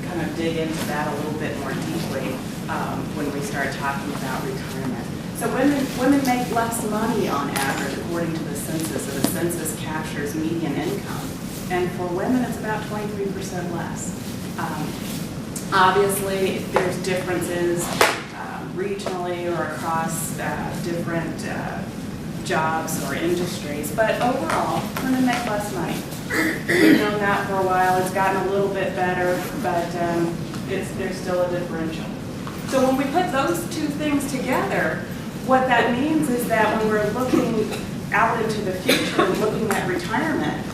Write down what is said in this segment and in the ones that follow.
Kind of dig into that a little bit more deeply when we start talking about retirement. So women make less money on average according to the census. So the census captures median income. And for women, it's about 23% less. Obviously, there's differences regionally or across different jobs or industries, but overall, women make less money. We've known that for a while. It's gotten a little bit better, but there's still a differential. So when we put those two things together, what that means is that when we're looking out into the future and looking at retirement,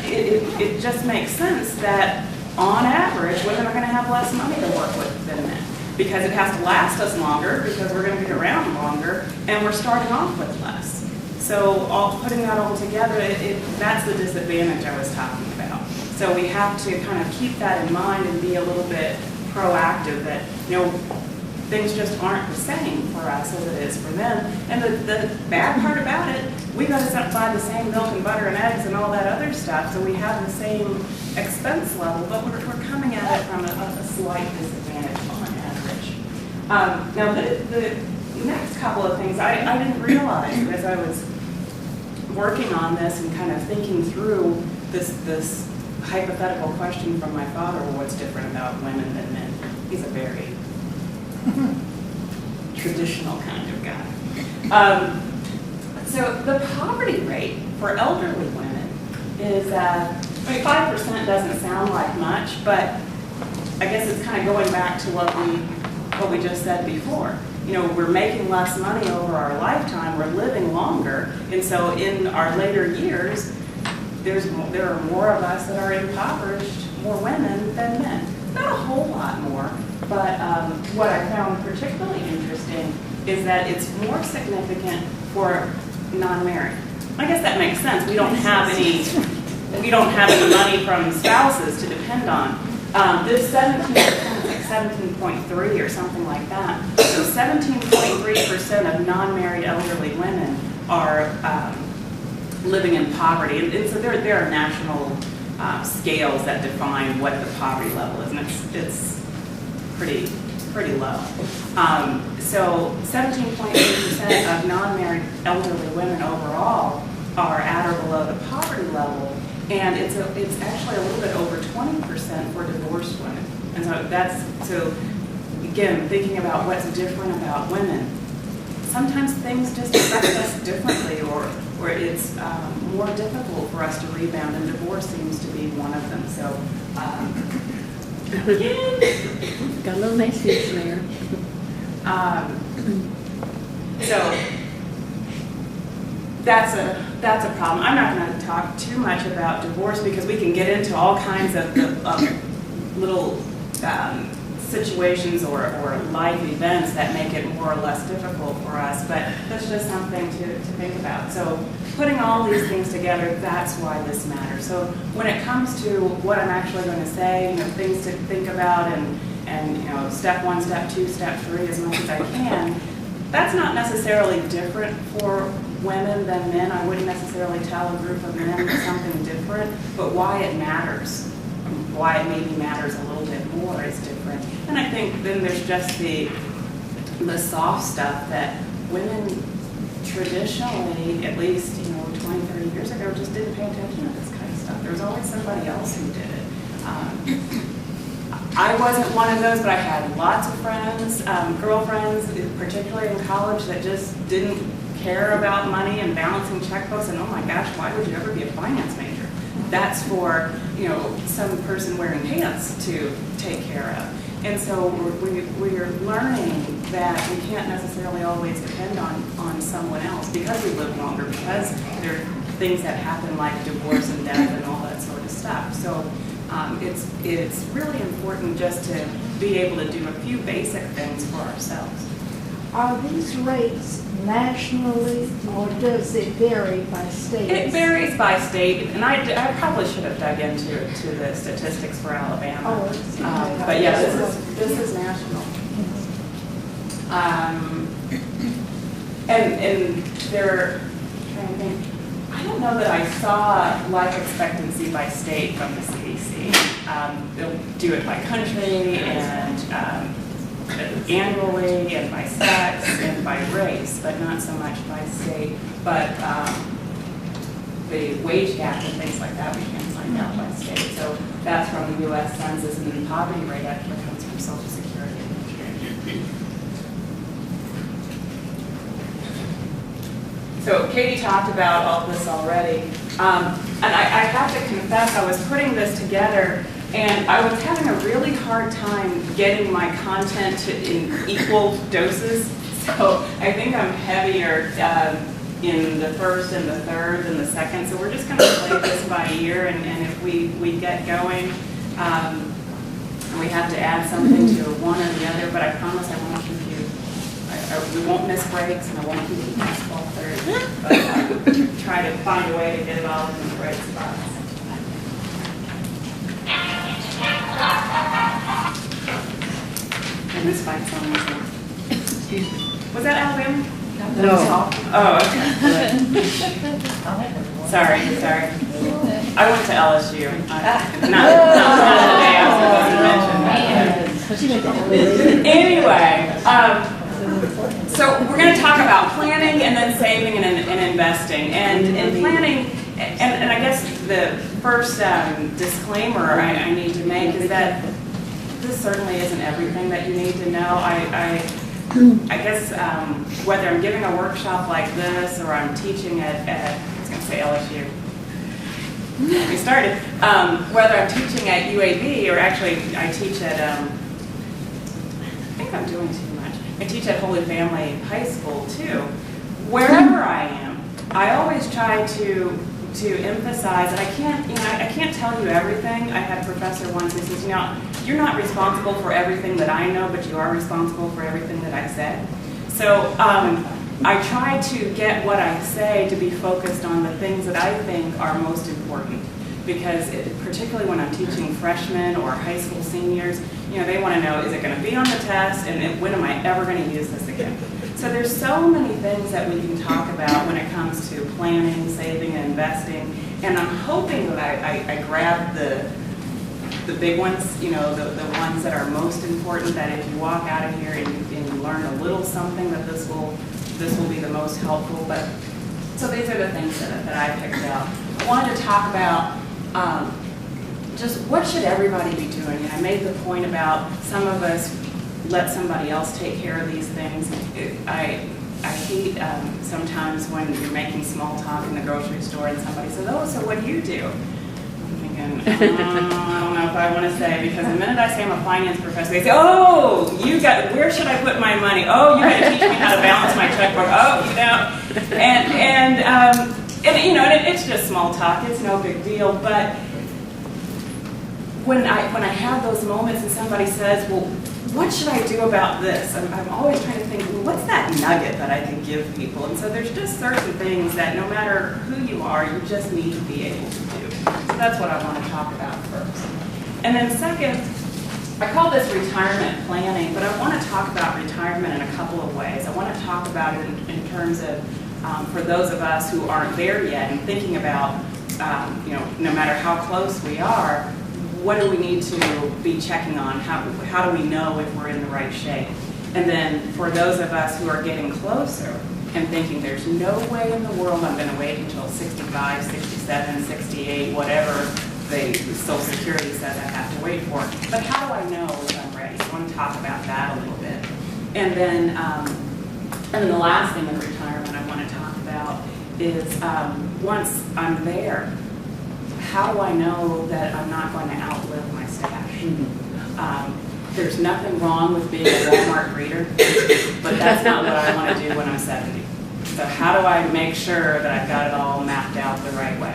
it just makes sense that on average, women are going to have less money to work with than men, because it has to last us longer, because we're going to be around longer, and we're starting off with less. So putting that all together, that's the disadvantage I was talking about. So we have to kind of keep that in mind and be a little bit proactive that, things just aren't the same for us as it is for them. And the bad part about it, we got to buy the same milk and butter and eggs and all that other stuff, so we have the same expense level, but we're coming at it from a slight disadvantage on average. Now, the next couple of things I didn't realize as I was working on this and kind of thinking through this hypothetical question from my father, well, what's different about women than men? He's a very traditional kind of guy. So the poverty rate for elderly women is, 5% doesn't sound like much, but I guess it's kind of going back to what we just said before. We're making less money over our lifetime, we're living longer, and so in our later years, there are more of us that are impoverished, more women than men. Not a whole lot more, but what I found particularly interesting is that it's more significant for non-married. I guess that makes sense. We don't have any money from spouses to depend on. This 17.3 or something like that. So 17.3% of non-married elderly women are living in poverty, and so there are national scales that define what the poverty level is, and it's pretty low. So 17.8% of non-married elderly women overall are at or below the poverty level, and it's actually a little bit over 20% for divorced women. And so again, thinking about what's different about women, sometimes things just affect us differently, or it's more difficult for us to rebound, and divorce seems to be one of them. So got a little message there. So that's a problem. I'm not going to talk too much about divorce because we can get into all kinds of little situations or life events that make it more or less difficult for us, but that's just something to think about. So putting all these things together, that's why this matters. So when it comes to what I'm actually going to say, things to think about and step 1, step 2, step 3 as much as I can, that's not necessarily different for women than men. I wouldn't necessarily tell a group of men something different, but why it matters, why it maybe matters a little bit more is different. And I think then there's just the soft stuff that women traditionally, at least 20, 30 years ago, just didn't pay attention to this kind of stuff. There was always somebody else who did it. I wasn't one of those, but I had lots of friends, girlfriends, particularly in college, that just didn't care about money and balancing checkbooks, and oh my gosh, why would you ever be a finance major? That's for some person wearing pants to take care of. And so we're learning that we can't necessarily always depend on someone else because we live longer, because there are things that happen like divorce and death and all that sort of stuff. So it's really important just to be able to do a few basic things for ourselves. Are these rates nationally, or does it vary by state? It varies by state, and I probably should have dug into the statistics for Alabama. But yeah, this is national. And they're trying know that I saw life expectancy by state from the CDC. They'll do it by country and annually and by sex and by race, but not so much by state. But the wage gap and things like that we can find out by state. So that's from the U.S. Census, and the poverty rate actually comes from Social Security Administration. So Katie talked about all this already, and I have to confess I was putting this together and I was having a really hard time getting my content in equal doses. So I think I'm heavier in the first and the third than the second. So we're just going to play this by ear, and if we get going, and we have to add something to one or the other, but I promise I won't keep you, we won't miss breaks, and I won't keep you past 12:30, but try to find a way to get it all in the right spots. And this fight song was that Alabama? No. Oh, okay. Sorry. I went to LSU. Not the day I was supposed to mention. Anyway, so we're going to talk about planning and then saving and investing. And in planning, and I guess the first disclaimer I need to make is that this certainly isn't everything that you need to know. I guess whether I'm giving a workshop like this or I'm teaching at I was going to say LSU. We started. Whether I'm teaching at UAB or actually I teach at, I think I'm doing too much. I teach at Holy Family High School too. Wherever I am, I always try to emphasize that I can't tell you everything. I had a professor once who says, you're not responsible for everything that I know, but you are responsible for everything that I said. So I try to get what I say to be focused on the things that I think are most important. Because particularly when I'm teaching freshmen or high school seniors, they want to know, is it going to be on the test, and when am I ever going to use this again? So there's so many things that we can talk about when it comes to planning, saving, and investing. And I'm hoping that I grab the big ones, the ones that are most important, that if you walk out of here and you learn a little something, that this will be the most helpful. But so these are the things that I picked out. I wanted to talk about just what should everybody be doing. And I made the point about some of us let somebody else take care of these things. I hate sometimes when you're making small talk in the grocery store and somebody says, "Oh, so what do you do?" I'm thinking, I don't know if I want to say, because the minute I say I'm a finance professor, they say, "Oh, where should I put my money? Oh, you got to teach me how to balance my checkbook. Oh, and it's just small talk. It's no big deal. But when I have those moments and somebody says, "Well, what should I do about this?" I'm always trying to think, well, what's that nugget that I can give people? And so there's just certain things that no matter who you are, you just need to be able to do. So that's what I want to talk about first. And then second, I call this retirement planning, but I want to talk about retirement in a couple of ways. I want to talk about it in terms of, for those of us who aren't there yet and thinking about, no matter how close we are, what do we need to be checking on? How do we know if we're in the right shape? And then for those of us who are getting closer and thinking there's no way in the world I'm going to wait until 65, 67, 68, whatever the Social Security says I have to wait for. But how do I know if I'm ready? So I want to talk about that a little bit. And then the last thing in retirement I want to talk about is once I'm there, how do I know that I'm not going to outlive my stash? There's nothing wrong with being a Walmart greeter, but that's not what I want to do when I'm 70. So how do I make sure that I've got it all mapped out the right way?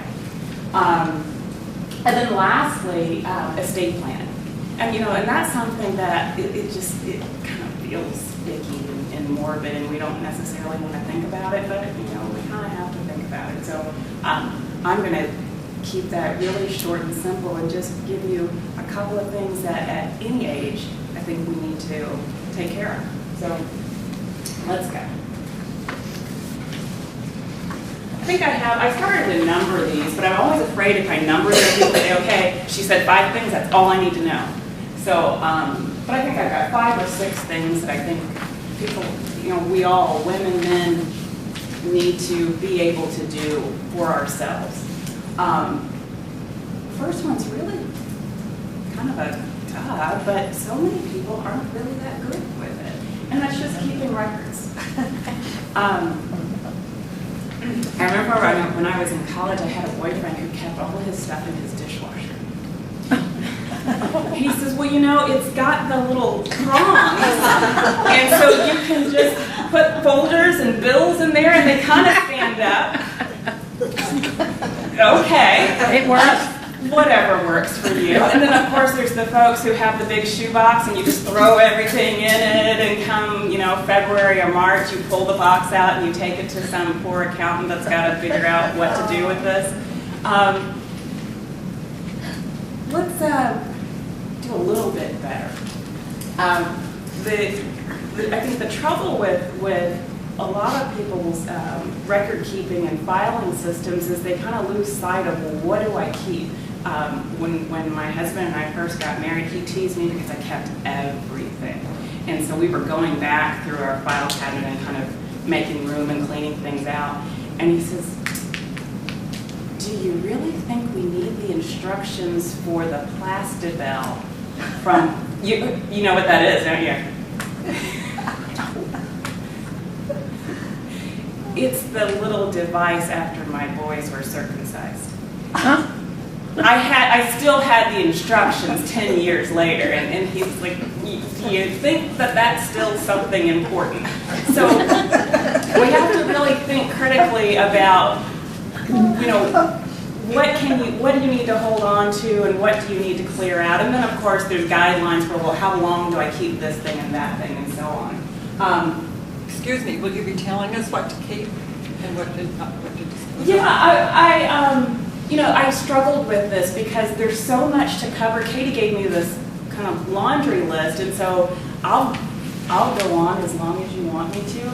And then lastly, estate planning. And and that's something that it kind of feels sticky and morbid, and we don't necessarily want to think about it, but we kind of have to think about it. So I'm going to keep that really short and simple and just give you a couple of things that at any age I think we need to take care of. So let's go. think I have, I started to number these, but I'm always afraid if I number them, people say, okay, she said 5 things, that's all I need to know. So, but I think I've got 5 or 6 things that I think people, we all, women, men, need to be able to do for ourselves. First one's really kind of a duh, but so many people aren't really that good with it. And that's just keeping records. I remember when I was in college, I had a boyfriend who kept all of his stuff in his dishwasher. He says, well, it's got the little prongs, and so you can just put folders and bills in there, and they kind of stand up. Okay. It works. Whatever works for you. And then, of course, there's the folks who have the big shoebox, and you just throw everything in it, and come, February or March, you pull the box out, and you take it to some poor accountant that's got to figure out what to do with this. Let's do a little bit better. I think the trouble with a lot of people's record keeping and filing systems is they kind of lose sight of, well, what do I keep? When my husband and I first got married, he teased me because I kept everything. And so we were going back through our file cabinet and kind of making room and cleaning things out. And he says, do you really think we need the instructions for the Plastibell from, you know what that is, don't you? It's the little device after my boys were circumcised. Huh? I still had the instructions 10 years later, and he's like, do you think that that's still something important? So we have to really think critically about, what do you need to hold on to, and what do you need to clear out? And then, of course, there's guidelines for, well, how long do I keep this thing and that thing, and so on. Excuse me, will you be telling us what to keep and what to disclose? Yeah, I struggled with this because there's so much to cover. Katie gave me this kind of laundry list, and so I'll go on as long as you want me to.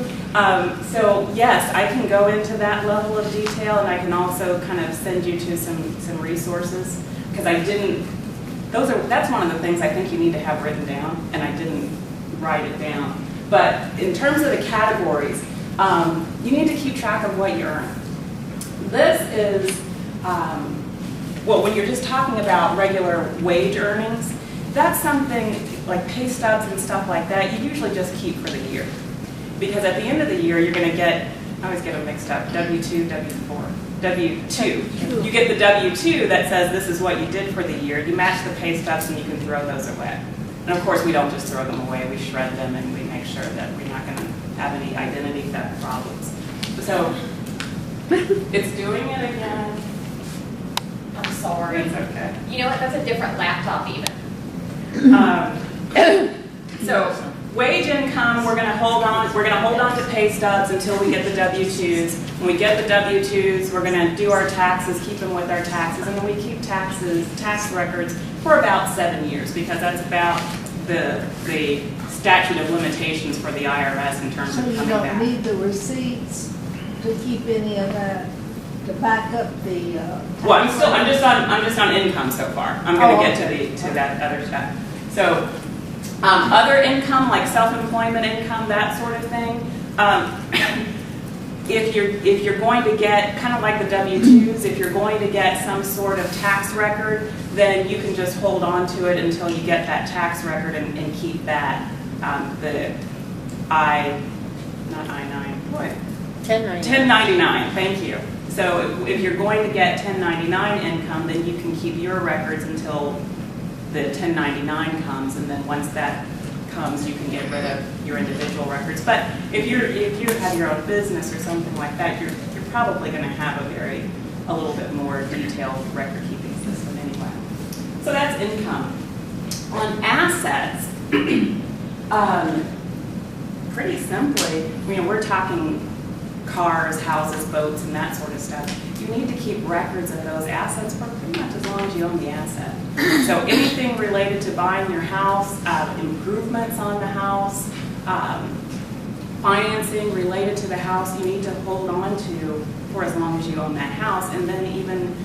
So yes, I can go into that level of detail, and I can also kind of send you to some resources, because that's one of the things I think you need to have written down, and I didn't write it down. But in terms of the categories, you need to keep track of what you earn. This is, when you're just talking about regular wage earnings, that's something like pay stubs and stuff like that, you usually just keep for the year. Because at the end of the year, you're going to get, I always get them mixed up, W-2, W-4. W-2. You get the W-2 that says this is what you did for the year. You match the pay stubs, and you can throw those away. And of course, we don't just throw them away, we shred them, and we make sure that we're not going to have any identity theft problems. So, it's doing it again. I'm sorry. It's okay. You know what? That's a different laptop even. So, wage income, we're going to hold on to pay stubs until we get the W-2s. When we get the W-2s, we're going to do our taxes, keep them with our taxes, and then we keep tax records for about 7 years, because that's about the statute of limitations for the IRS in terms So of you coming don't back. need the receipts to keep any of that, to back up the, Well, I'm just on income so far. I'm going to get to that other stuff. So, other income, like self-employment income, that sort of thing. If you're going to get, kind of like the W-2s, if you're going to get some sort of tax record, then you can just hold on to it until you get that tax record and keep that. The not I-9, what? 1099, thank you. So if you're going to get 1099 income, then you can keep your records until the 1099 comes, and then once that comes, you can get rid of your individual records. But if you have your own business or something like that, you're probably going to have a little bit more detailed record keeping system anyway. So that's income. On assets, pretty simply, we're talking cars, houses, boats, and that sort of stuff. You need to keep records of those assets for pretty much as long as you own the asset. So anything related to buying your house, improvements on the house, financing related to the house you need to hold on to for as long as you own that house, and then even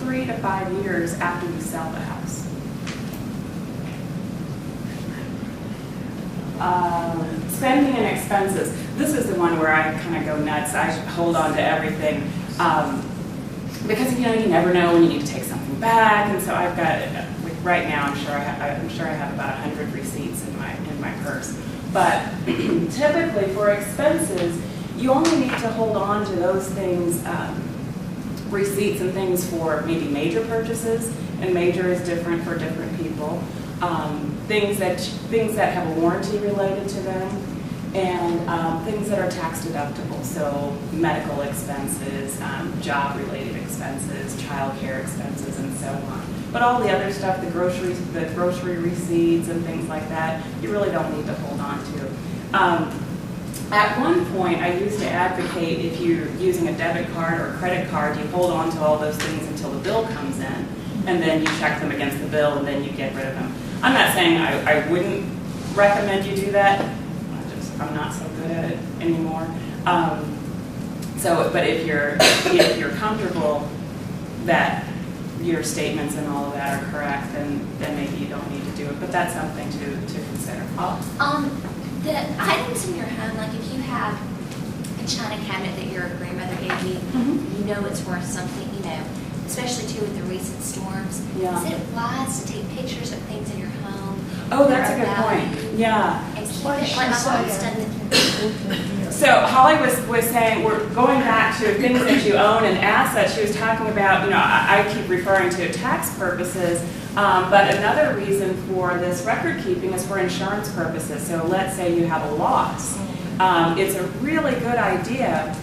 3 to 5 years after you sell the house. Spending and expenses. This is the one where I kind of go nuts. I hold on to everything because you never know when you need to take something back, and so I've got like right now. I'm sure I have about 100 receipts in my purse. But typically for expenses, you only need to hold on to those things, receipts and things for maybe major purchases, and major is different for different people. Things that have a warranty related to them, and things that are tax deductible, so medical expenses, job-related expenses, childcare expenses, and so on. But all the other stuff, the grocery receipts and things like that, you really don't need to hold on to. At one point, I used to advocate if you're using a debit card or a credit card, you hold on to all those things until the bill comes in, and then you check them against the bill, and then you get rid of them. I'm not saying I wouldn't recommend you do that. I'm not so good at it anymore. But if you're comfortable that your statements and all of that are correct, then maybe you don't need to do it. But that's something to consider. The items in your home, like if you have a china cabinet that your grandmother gave you, you know it's worth something, especially too with the recent storms. Yeah. Is it wise to take pictures of things in your home? Oh, that's a that are good valuable point. Yeah. And keep What it, she like my mom's said. done it. So Holly was saying, we're going back to things that you own and assets. She was talking about, I keep referring to tax purposes, but another reason for this record keeping is for insurance purposes. So let's say you have a loss. It's a really good idea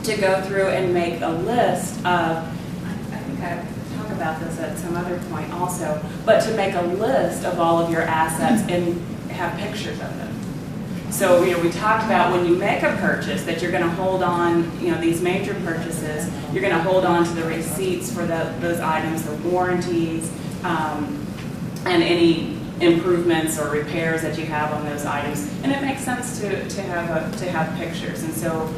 to go through and make a list of, I think I talk about this at some other point also, but to make a list of all of your assets and have pictures of them. So, we talked about when you make a purchase that you're going to hold on, these major purchases, you're going to hold on to the receipts for those items, the warranties, and any improvements or repairs that you have on those items. And it makes sense to have pictures. And so,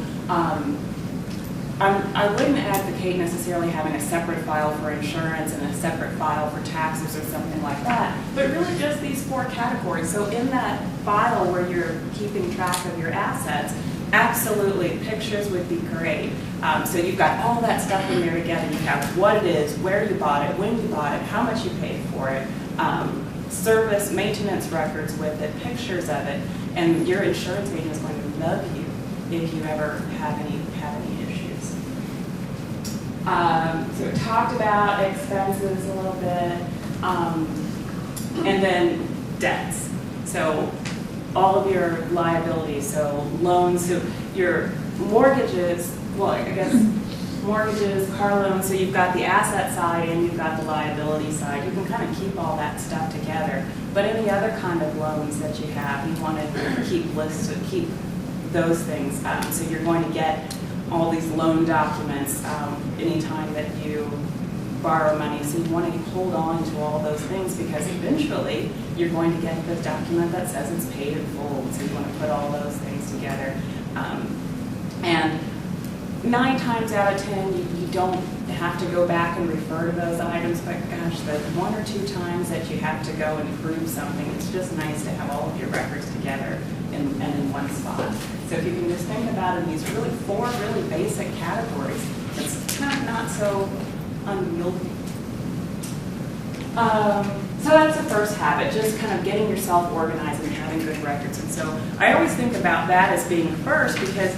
I wouldn't advocate necessarily having a separate file for insurance and a separate file for taxes or something like that, but really just these 4 categories. So in that file where you're keeping track of your assets, absolutely, pictures would be great. So you've got all that stuff in there together. You have what it is, where you bought it, when you bought it, how much you paid for it, service, maintenance records with it, pictures of it, and your insurance agent is going to love you if you ever have any issues. So we talked about expenses a little bit, and then debts. So all of your liabilities, so loans, so your mortgages, mortgages, car loans, so you've got the asset side and you've got the liability side. You can kind of keep all that stuff together. But any other kind of loans that you have, you want to keep lists, keep those things. So you're going to get all these loan documents anytime that you borrow money. So you want to hold on to all those things because eventually you're going to get the document that says it's paid in full. So you want to put all those things together. And 9 times out of 10, you don't have to go back and refer to those items, but gosh, the 1 or 2 times that you have to go and prove something, it's just nice to have all of your records together and in one spot. So if you can just think about it in these 4 really basic categories, it's kind of not so unwieldy. So that's the first habit, just kind of getting yourself organized and having good records. And so I always think about that as being first because,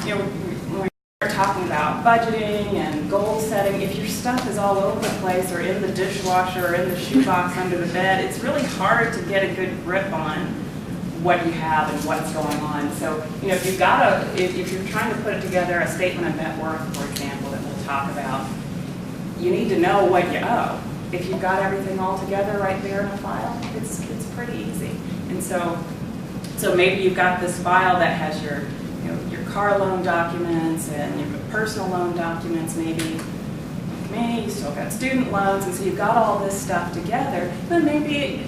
when we start talking about budgeting and goal setting, if your stuff is all over the place or in the dishwasher or in the shoebox under the bed, it's really hard to get a good grip on what you have and what's going on. So, if you've got if you're trying to put together a statement of net worth, for example, that we'll talk about, you need to know what you owe. If you've got everything all together right there in a file, it's pretty easy. And so maybe you've got this file that has your car loan documents and your personal loan documents, maybe like me, you still got student loans, and so you've got all this stuff together. Then maybe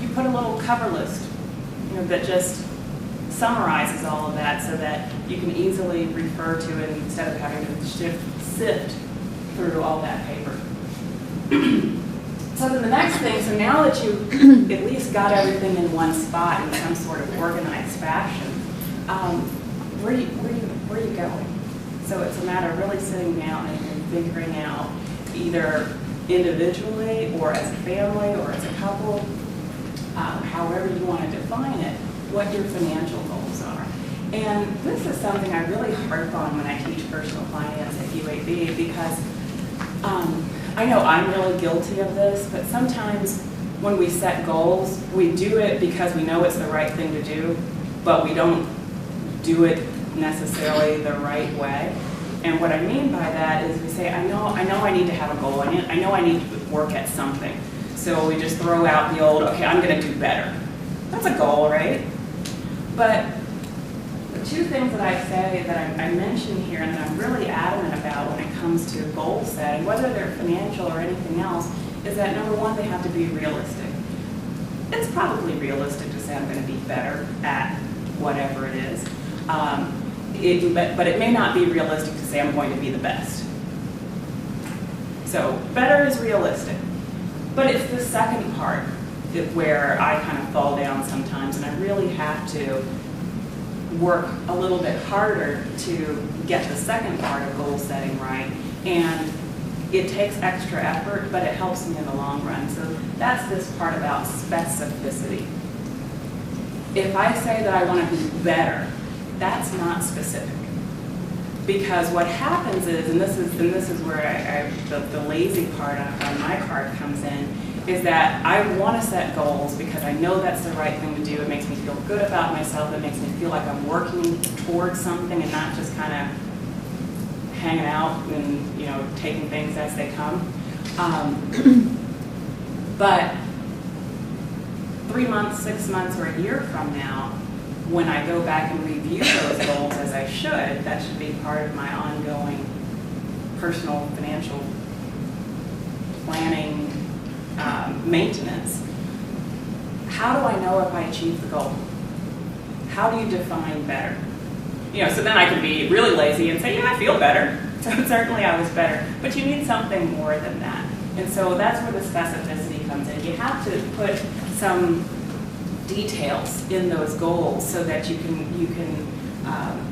you put a little cover list, that just summarizes all of that so that you can easily refer to it instead of having to sift through all that paper. So then the next thing, so now that you at least got everything in one spot in some sort of organized fashion, where are you going? So it's a matter of really sitting down and figuring out either individually or as a family or as a couple, however you want to define it, what your financial goals are. And this is something I really harp on when I teach personal finance at UAB because I know I'm really guilty of this, but sometimes when we set goals, we do it because we know it's the right thing to do, but we don't do it necessarily the right way. And what I mean by that is we say, I know I need to have a goal. I know I need to work at something. So we just throw out the old, okay, I'm going to do better. That's a goal, right? But the two things that I say that I mention here and that I'm really adamant about when it comes to goal setting, whether they're financial or anything else, is that number one, they have to be realistic. It's probably realistic to say I'm going to be better at whatever it is. But it may not be realistic to say I'm going to be the best. So better is realistic. But it's the second part where I kind of fall down sometimes, and I really have to work a little bit harder to get the second part of goal setting right. And it takes extra effort, but it helps me in the long run. So that's this part about specificity. If I say that I want to be better, that's not specific. Because what happens is, and this is where the lazy part on my card comes in, is that I want to set goals because I know that's the right thing to do. It makes me feel good about myself. It makes me feel like I'm working towards something and not just kind of hanging out and taking things as they come. But 3 months, 6 months, or a year from now, when I go back and review those goals as I should, that should be part of my ongoing personal financial planning maintenance. How do I know if I achieved the goal? How do you define better? So then I can be really lazy and say, yeah, I feel better. So certainly I was better. But you need something more than that. And so that's where the specificity comes in. You have to put some details in those goals so that you can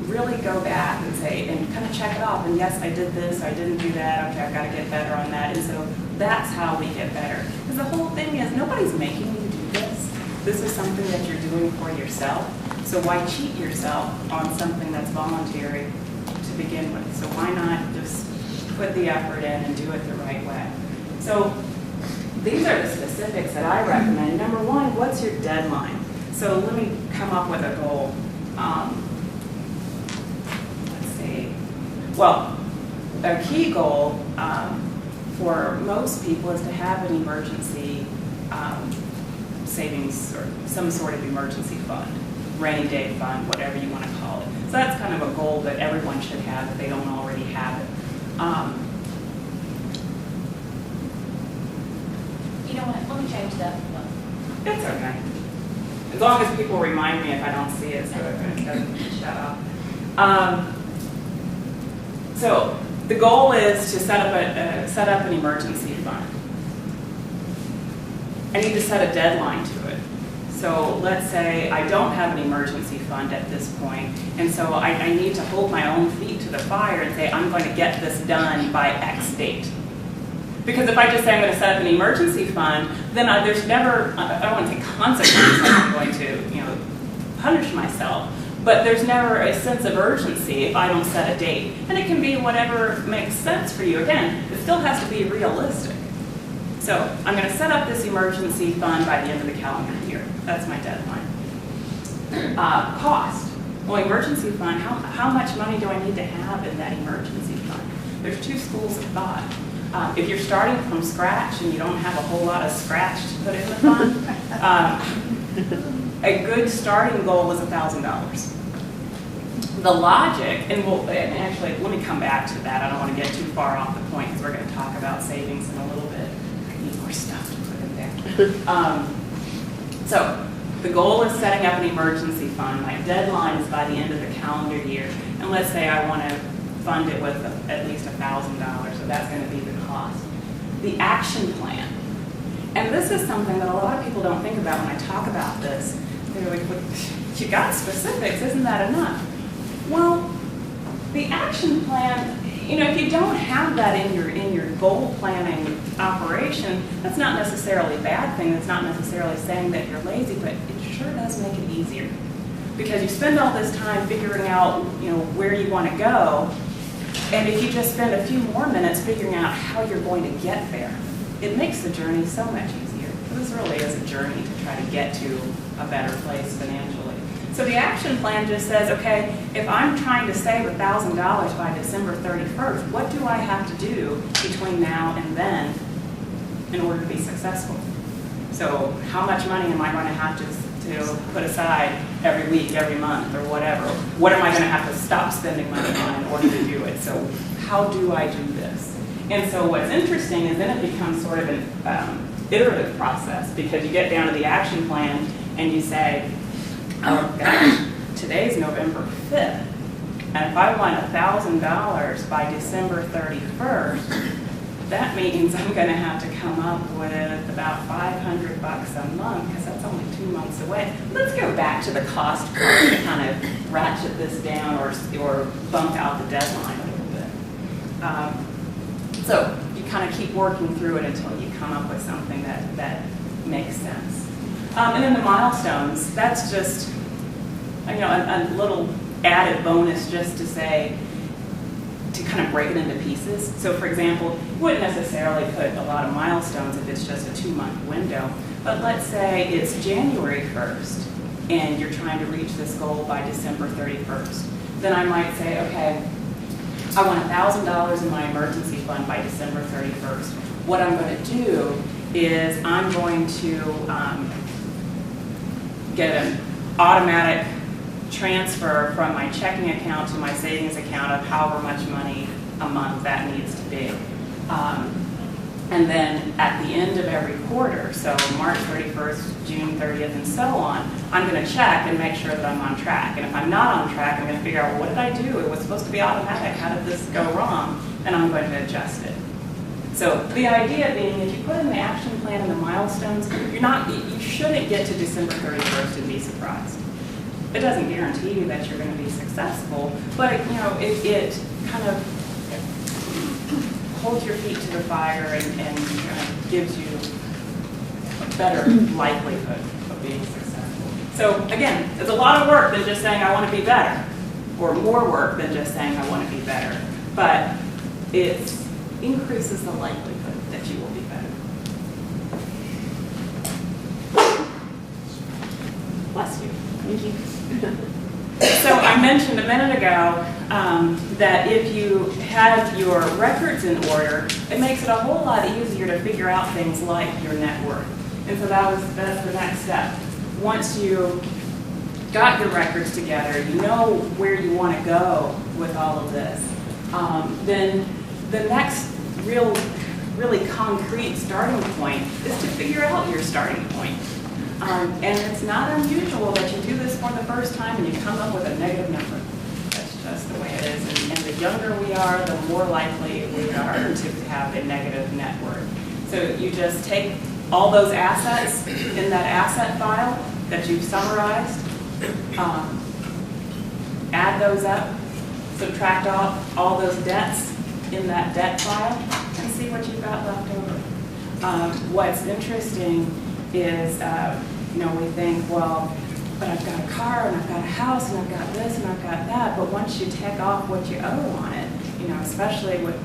really go back and say, and kind of check it off. And yes, I did this, I didn't do that, okay, I've got to get better on that. And so that's how we get better. Because the whole thing is, nobody's making you do this. This is something that you're doing for yourself. So why cheat yourself on something that's voluntary to begin with? So why not just put the effort in and do it the right way? So these are the specifics that I recommend. Number one, what's your deadline? So let me come up with a goal. Let's see. Well, a key goal for most people is to have an emergency savings or some sort of emergency fund, rainy day fund, whatever you want to call it. So that's kind of a goal that everyone should have if they don't already have it. You know what, let me change that one. It's okay. As long as people remind me if I don't see it, so it doesn't shut off. So the goal is to set up an emergency fund. I need to set a deadline to it. So let's say I don't have an emergency fund at this point, and so I need to hold my own feet to the fire and say I'm going to get this done by X date. Because if I just say I'm going to set up an emergency fund, then there's never, I don't want to say consequences, I'm going to, punish myself, but there's never a sense of urgency if I don't set a date. And it can be whatever makes sense for you. Again, it still has to be realistic. So I'm going to set up this emergency fund by the end of the calendar year. That's my deadline. Cost. Well, emergency fund, how much money do I need to have in that emergency fund? There's two schools of thought. If you're starting from scratch and you don't have a whole lot of scratch to put in the fund, a good starting goal is $1,000. The logic, and actually, let me come back to that. I don't want to get too far off the point because we're going to talk about savings in a little bit. I need more stuff to put in there. So the goal is setting up an emergency fund. My deadline is by the end of the calendar year. And let's say I want to fund it with at least $1,000, so that's going to be the cost. The action plan. And this is something that a lot of people don't think about when I talk about this. They're like, well, you got specifics, isn't that enough? Well, the action plan, if you don't have that in your goal planning operation, that's not necessarily a bad thing. That's not necessarily saying that you're lazy, but it sure does make it easier. Because you spend all this time figuring out, where you want to go, and if you just spend a few more minutes figuring out how you're going to get there, it makes the journey so much easier. This really is a journey to try to get to a better place financially. So the action plan just says, okay, if I'm trying to save $1,000 by December 31st, what do I have to do between now and then in order to be successful? So how much money am I going to have to put aside every week, every month, or whatever? What am I going to have to stop spending money on in order to do it? So how do I do this? And so what's interesting is then it becomes sort of an iterative process, because you get down to the action plan and you say, oh gosh, today's November 5th, and if I want $1,000 by December 31st, that means I'm going to have to come up with about $500 a month, because that's only 2 months away. Let's go back to the cost part to kind of ratchet this down or bump out the deadline a little bit. So you kind of keep working through it until you come up with something that makes sense. And then the milestones, that's just a little added bonus just to say, to kind of break it into pieces. So for example, you wouldn't necessarily put a lot of milestones if it's just a 2-month window, but let's say it's January 1st and you're trying to reach this goal by December 31st. Then I might say, okay, I want $1,000 in my emergency fund by December 31st. What I'm going to do is I'm going to get an automatic transfer from my checking account to my savings account of however much money a month that needs to be. And then at the end of every quarter, so March 31st, June 30th, and so on, I'm going to check and make sure that I'm on track. And if I'm not on track, I'm going to figure out, well, what did I do? It was supposed to be automatic. How did this go wrong? And I'm going to adjust it. So the idea being, if you put in the action plan and the milestones, you shouldn't get to December 31st and be surprised. It doesn't guarantee you that you're going to be successful, but it kind of holds your feet to the fire and gives you a better likelihood of being successful. So again, it's a lot of work than just saying I want to be better, or more work than just saying I want to be better, but it increases the likelihood that you will be better. Bless you. Thank you. So I mentioned a minute ago that if you have your records in order, it makes it a whole lot easier to figure out things like your net worth. And so that's the next step. Once you got your records together, you know where you want to go with all of this, then the next really concrete starting point is to figure out your starting point. And it's not unusual that you do this for the first time and you come up with a negative number. That's just the way it is. And the younger we are, the more likely we are to have a negative net worth. So you just take all those assets in that asset file that you've summarized, add those up, subtract off all those debts in that debt file, and see what you've got left over. What's interesting is, we think, well, but I've got a car and I've got a house and I've got this and I've got that. But once you take off what you owe on it, especially with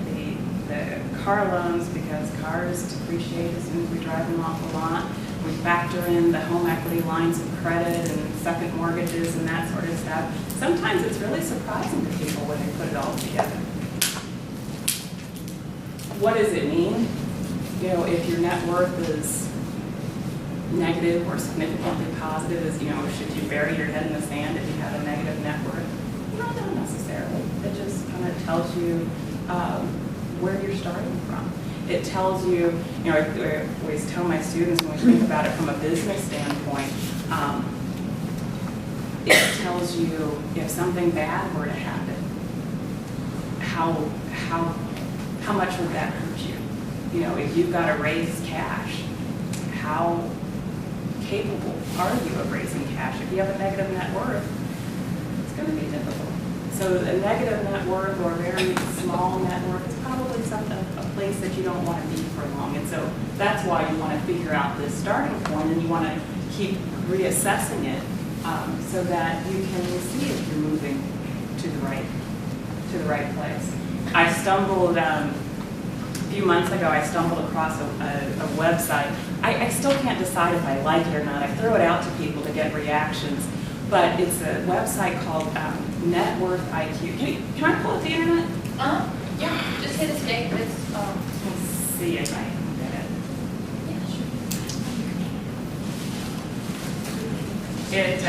the car loans, because cars depreciate as soon as we drive them off the lot, we factor in the home equity lines of credit and second mortgages and that sort of stuff. Sometimes it's really surprising to people when they put it all together. What does it mean? If your net worth is negative or significantly positive, should you bury your head in the sand if you have a negative net worth? Not necessarily. It just kind of tells you where you're starting from. It tells you, I always tell my students when we think about it from a business standpoint, It tells you if something bad were to happen, how much would that hurt you? You know, if you've got to raise cash, how capable are you of raising cash? If you have a negative net worth, it's going to be difficult. So a negative net worth or a very small net worth is probably a place that you don't want to be for long. And so that's why you want to figure out this starting point, and you want to keep reassessing it so that you can see if you're moving to the right place. I stumbled a few months ago. I stumbled across a website. I still can't decide if I like it or not. I throw it out to people to get reactions. But it's a website called Net Worth IQ. Can I pull up the internet? Yeah, just hit escape. It's, Let's see if I can get it. It,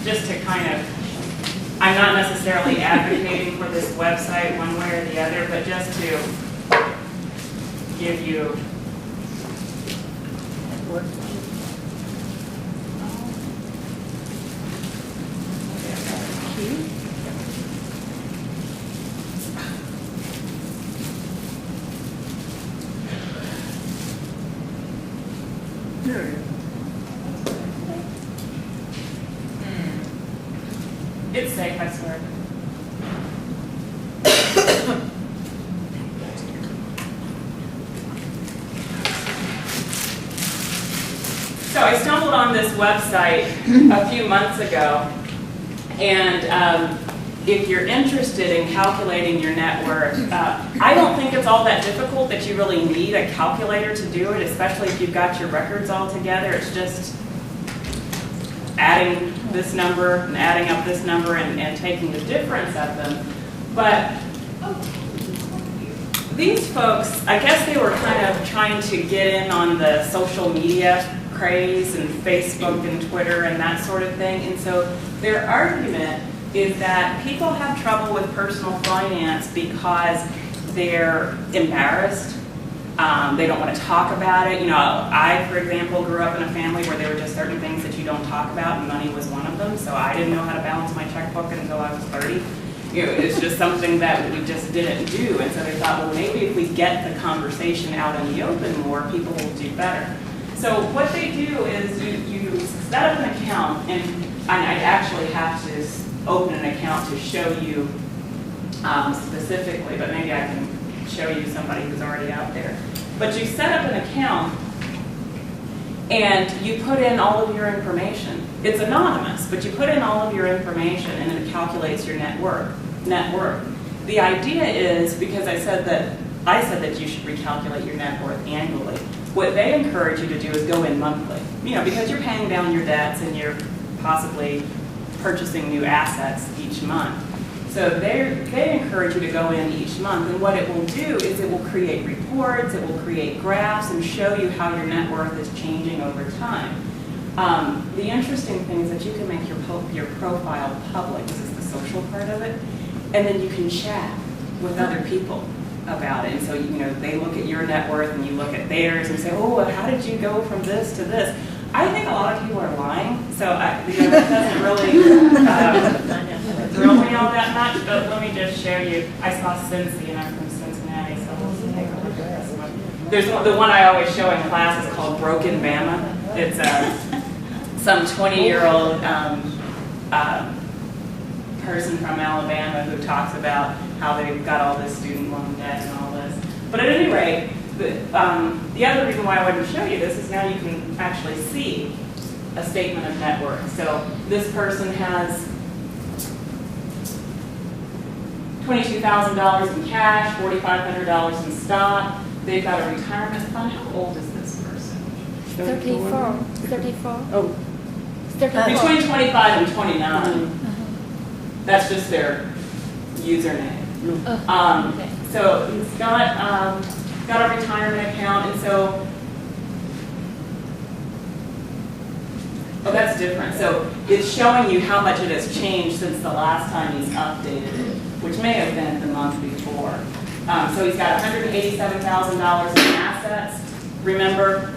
just to kind of, I'm not necessarily advocating for this website one way or the other, but just to give you It's safe, I swear. So I stumbled on this website a few months ago, and if you're interested in calculating your net worth, I don't think it's all that difficult that you really need a calculator to do it, especially if you've got your records all together. It's just adding this number and adding up this number and taking the difference of them. But these folks, I guess they were kind of trying to get in on the social media craze and Facebook and Twitter and that sort of thing. And so their argument is that people have trouble with personal finance because they're embarrassed. They don't want to talk about it. You know, I, for example, grew up in a family where there were just certain things that you don't talk about, and money was one of them. So I didn't know how to balance my checkbook until I was 30. You know, it's just something that we just didn't do. And so they thought, well, maybe if we get the conversation out in the open more, people will do better. So what they do is you set up an account, and I actually have to open an account to show you specifically, but maybe I can show you somebody who's already out there. But you set up an account and you put in all of your information. It's anonymous, but you put in all of your information and it calculates your net worth. The idea is, because I said that you should recalculate your net worth annually. What they encourage you to do is go in monthly. You know, because you're paying down your debts and you're possibly purchasing new assets each month. So they encourage you to go in each month, and what it will do is it will create reports, it will create graphs, and show you how your net worth is changing over time. The interesting thing is that you can make your profile public. This is the social part of it, and then you can chat with other people about it. And so, you know, they look at your net worth and you look at theirs and say, oh, how did you go from this to this? I think a lot of people are lying, so that doesn't really thrill me all that much, but let me just show you. I saw Cincy, and I'm from Cincinnati, so let's take a look at this one. There's the one I always show in class is called Broken Bama. It's some 20-year-old person from Alabama who talks about how they've got all this student loan debt and all this. But at any rate, the other reason why I wanted to show you this is now you can actually see a statement of net worth. So this person has $22,000 in cash, $4,500 in stock. They've got a retirement fund. How old is this person? 34. 34. Oh, 34. between 25 and 29. That's just their username. Okay. So he's got a retirement account, and so, oh, that's different. So it's showing you how much it has changed since the last time he's updated it, which may have been the month before. So he's got $187,000 in assets. Remember,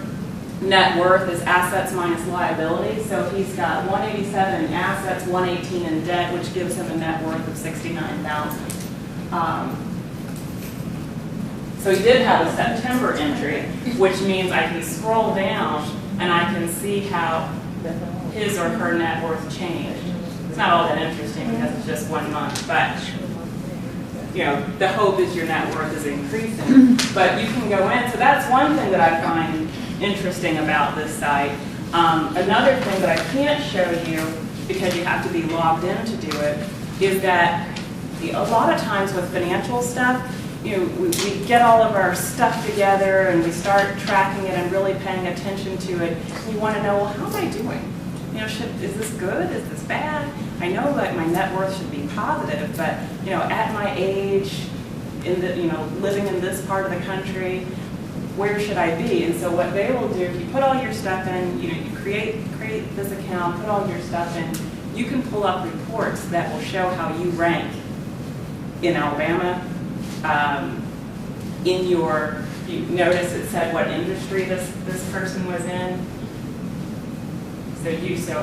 net worth is assets minus liability. So he's got 187 in assets, 118 in debt, which gives him a net worth of 69,000. So he did have a September entry, which means I can scroll down and I can see how his or her net worth changed. It's not all that interesting because it's just 1 month, but you know, the hope is your net worth is increasing. But you can go in, so that's one thing that I find interesting about this site. Another thing that I can't show you, because you have to be logged in to do it, is that a lot of times with financial stuff, you know, we get all of our stuff together and we start tracking it and really paying attention to it. You want to know, well, how am I doing? You know, is this good? Is this bad? I know that my net worth should be positive, but you know, at my age, living in this part of the country, where should I be? And so what they will do, if you put all your stuff in, you know, you create this account, put all your stuff in, you can pull up reports that will show how you rank in Alabama. You notice it said what industry this person was in. So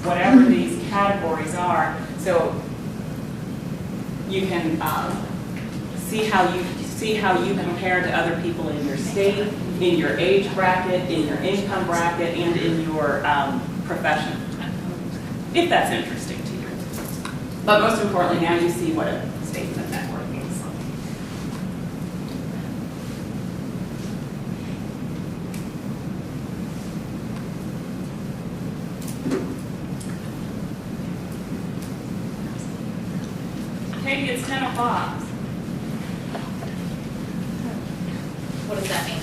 whatever these categories are, so you can see how you compare to other people in your state, in your age bracket, in your income bracket, and in your profession, if that's interesting to you. But most importantly, now you see what a statement of net worth means. Katie, it's 10 o'clock. What does that mean?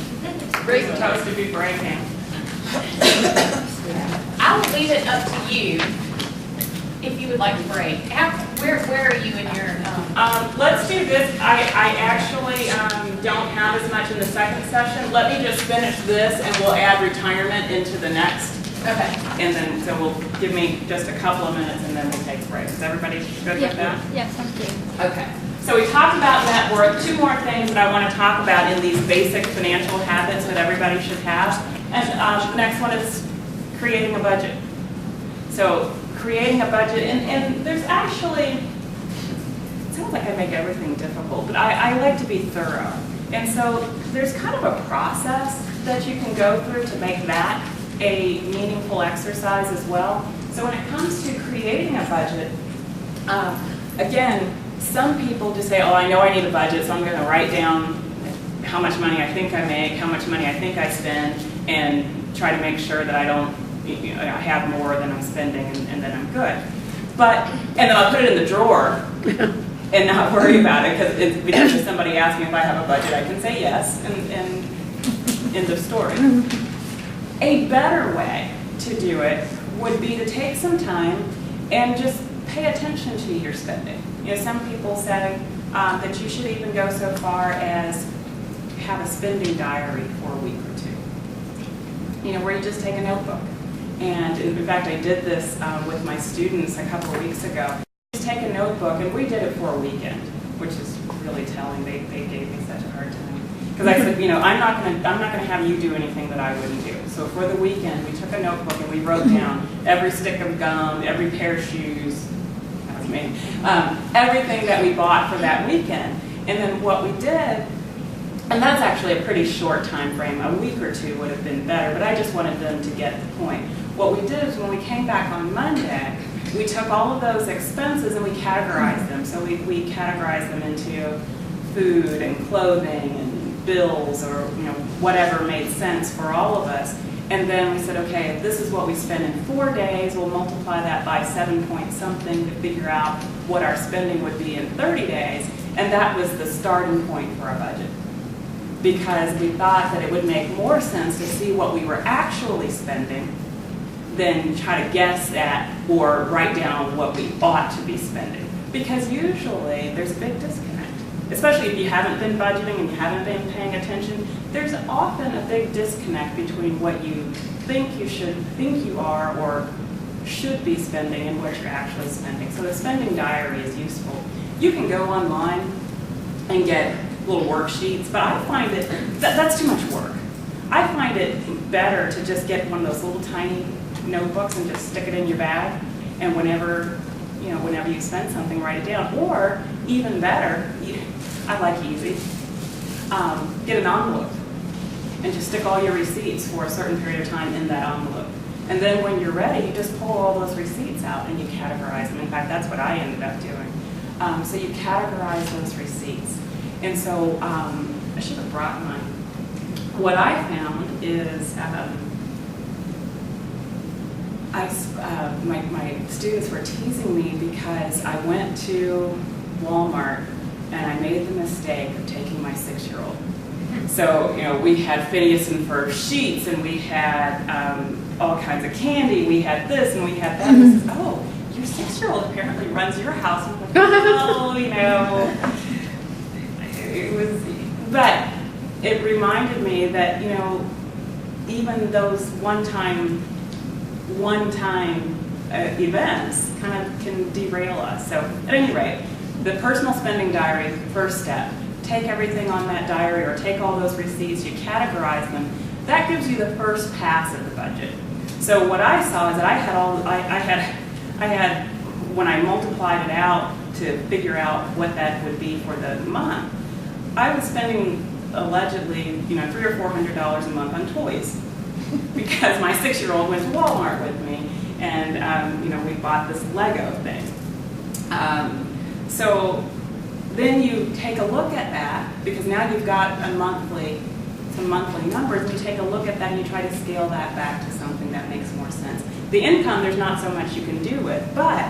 It's supposed to be breaking. I will leave it up to you if you would like to break. Where are you in your, Let's do this. I actually don't have as much in the second session. Let me just finish this and we'll add retirement into the next. okay. And then, so give me just a couple of minutes and then we'll take a break. Is everybody good with that? Yeah, sounds good. Okay. So we talked about net worth. 2 more things that I want to talk about in these basic financial habits that everybody should have. And the next one is creating a budget. So creating a budget, and there's actually, it sounds like I make everything difficult, but I like to be thorough. And so there's kind of a process that you can go through to make that a meaningful exercise as well. So when it comes to creating a budget, again, some people just say, oh, I know I need a budget, so I'm going to write down how much money I think I make, how much money I think I spend, and try to make sure that I don't, I have more than I'm spending, and then I'm good. And then I'll put it in the drawer and not worry about it, because if somebody asks me if I have a budget, I can say yes, and end of story. A better way to do it would be to take some time and just pay attention to your spending. You know, some people say that you should even go so far as have a spending diary for a week or 2. You know, where you just take a notebook. And in fact, I did this with my students a couple of weeks ago. Just take a notebook, and we did it for a weekend, which is really telling. They gave me such a hard time. Because I said, you know, I'm not gonna have you do anything that I wouldn't do. So for the weekend, we took a notebook and we wrote down every stick of gum, every pair of shoes, that was me, everything that we bought for that weekend. And then what we did, and that's actually a pretty short time frame, a week or 2 would have been better, but I just wanted them to get the point. What we did is when we came back on Monday, we took all of those expenses and we categorized them. So we categorized them into food and clothing and bills, or whatever made sense for all of us. And then we said, okay, if this is what we spend in 4 days, we'll multiply that by 7 point something to figure out what our spending would be in 30 days. And that was the starting point for our budget. Because we thought that it would make more sense to see what we were actually spending than try to guess at or write down what we ought to be spending. Because usually there's a big disconnect. Especially if you haven't been budgeting and you haven't been paying attention, there's often a big disconnect between what you think you are or should be spending and what you're actually spending. So the spending diary is useful. You can go online and get little worksheets, but I find that's too much work. I find it better to just get one of those little tiny notebooks and just stick it in your bag, and whenever you spend something, write it down. Or even better, I like easy, get an envelope and just stick all your receipts for a certain period of time in that envelope. And then when you're ready, you just pull all those receipts out and you categorize them. In fact, that's what I ended up doing. So you categorize those receipts. And so I should have brought mine. What I found is my students were teasing me because I went to Walmart and I made the mistake of taking my 6-year-old. So, we had Phineas and Ferb sheets, and we had all kinds of candy. We had this and we had that. And says, oh, your 6-year-old apparently runs your house. I'm like, oh, it was, but it reminded me that, even those one-time events kind of can derail us. So at any rate, the personal spending diary, first step. Take everything on that diary or take all those receipts, you categorize them. That gives you the first pass of the budget. So what I saw is that I had when I multiplied it out to figure out what that would be for the month, I was spending allegedly, $300 or $400 a month on toys because my 6-year-old went to Walmart with me, and we bought this Lego thing. So then you take a look at that, because now you've got some monthly numbers, and you take a look at that and you try to scale that back to something that makes more sense. The income, there's not so much you can do with, but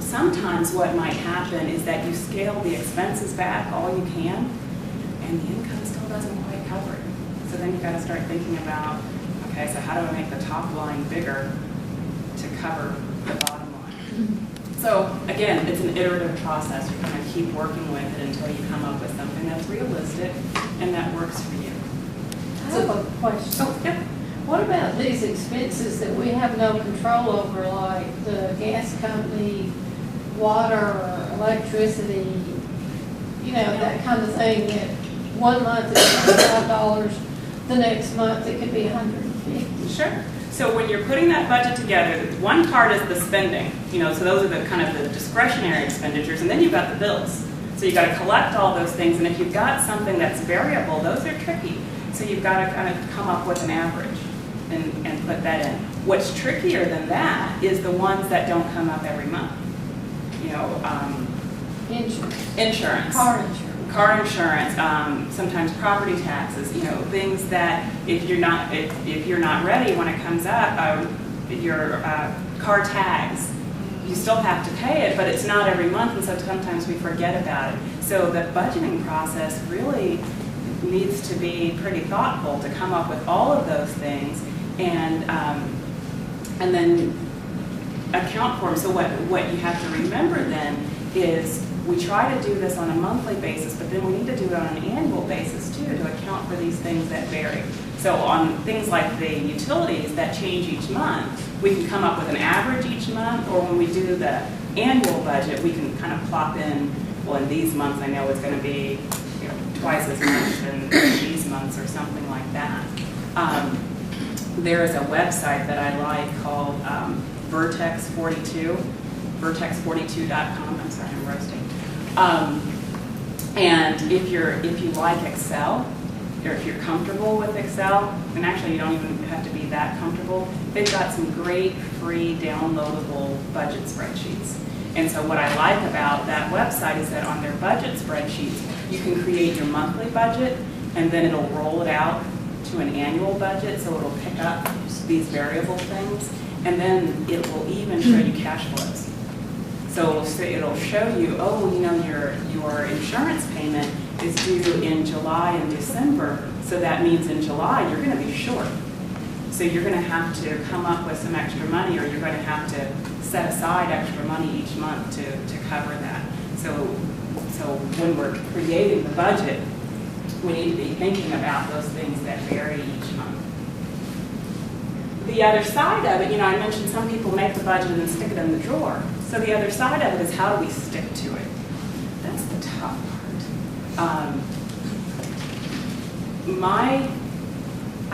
sometimes what might happen is that you scale the expenses back all you can, and the income still doesn't quite cover it. So then you've got to start thinking about, okay, so how do I make the top line bigger to cover the bottom line? So again, it's an iterative process. You're going to keep working with it until you come up with something that's realistic and that works for you. I have a question. Oh, yeah. What about these expenses that we have no control over, like the gas company, water, electricity, that kind of thing, that 1 month it's $25, the next month it could be $150? Sure. So when you're putting that budget together, one part is the spending, so those are the kind of the discretionary expenditures, and then you've got the bills. So you've got to collect all those things, and if you've got something that's variable, those are tricky. So you've got to kind of come up with an average and put that in. What's trickier than that is the ones that don't come up every month. Insurance. Car insurance, sometimes property taxes, things that if you're not ready when it comes up, your car tags, you still have to pay it, but it's not every month, and so sometimes we forget about it. So the budgeting process really needs to be pretty thoughtful to come up with all of those things and then account for them. So what you have to remember then is we try to do this on a monthly basis, but then we need to do it on an annual basis too to account for these things that vary. So on things like the utilities that change each month, we can come up with an average each month, or when we do the annual budget, we can kind of plop in, well, in these months I know it's going to be twice as much in these months or something like that. There is a website that I like called Vertex 42, vertex42.com. I'm sorry, I'm roasting. And if you like Excel, or if you're comfortable with Excel, and actually you don't even have to be that comfortable, they've got some great free downloadable budget spreadsheets. And so what I like about that website is that on their budget spreadsheets, you can create your monthly budget, and then it'll roll it out to an annual budget, so it'll pick up these variable things, and then it will even show you cash flows. So it'll show you, your insurance payment is due in July and December, so that means in July you're going to be short. So you're going to have to come up with some extra money, or you're going to have to set aside extra money each month to cover that. So when we're creating the budget, we need to be thinking about those things that vary each month. The other side of it, I mentioned some people make the budget and stick it in the drawer. So the other side of it is, how do we stick to it? That's the tough part.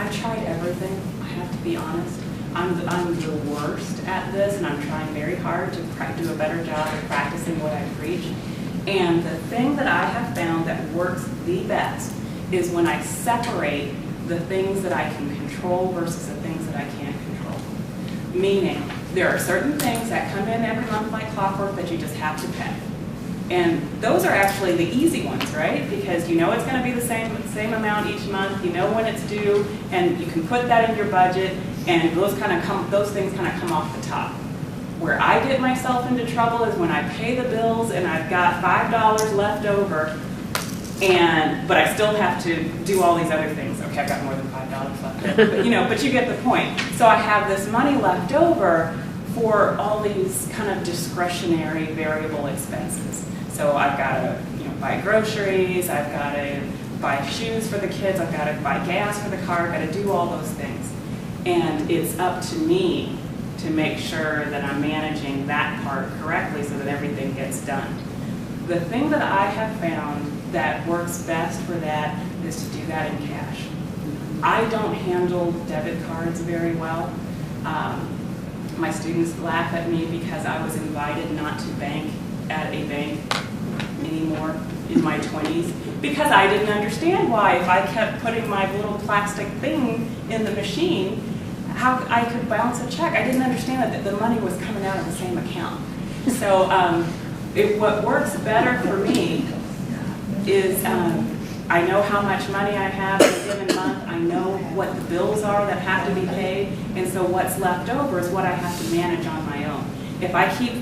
I tried everything, I have to be honest. I'm the worst at this, and I'm trying very hard to do a better job of practicing what I preach. And the thing that I have found that works the best is when I separate the things that I can control versus the things that I can't control. Meaning, there are certain things that come in every month like clockwork that you just have to pay. And those are actually the easy ones, right? Because you know it's going to be the same amount each month, you know when it's due, and you can put that in your budget, and those things kind of come off the top. Where I get myself into trouble is when I pay the bills and I've got $5 left over, but I still have to do all these other things. Okay, I've got more than $5 left over, but you get the point. So I have this money left over for all these kind of discretionary variable expenses. So I've got to, buy groceries, I've got to buy shoes for the kids, I've got to buy gas for the car, I've got to do all those things. And it's up to me to make sure that I'm managing that part correctly so that everything gets done. The thing that I have found that works best for that is to do that in cash. I don't handle debit cards very well. My students laugh at me because I was invited not to bank at a bank anymore in my 20s because I didn't understand why if I kept putting my little plastic thing in the machine, how I could bounce a check. I didn't understand that the money was coming out of the same account. So what works better for me is I know how much money I have in a given month. I know what the bills are that have to be paid, and so what's left over is what I have to manage on my own. If I keep,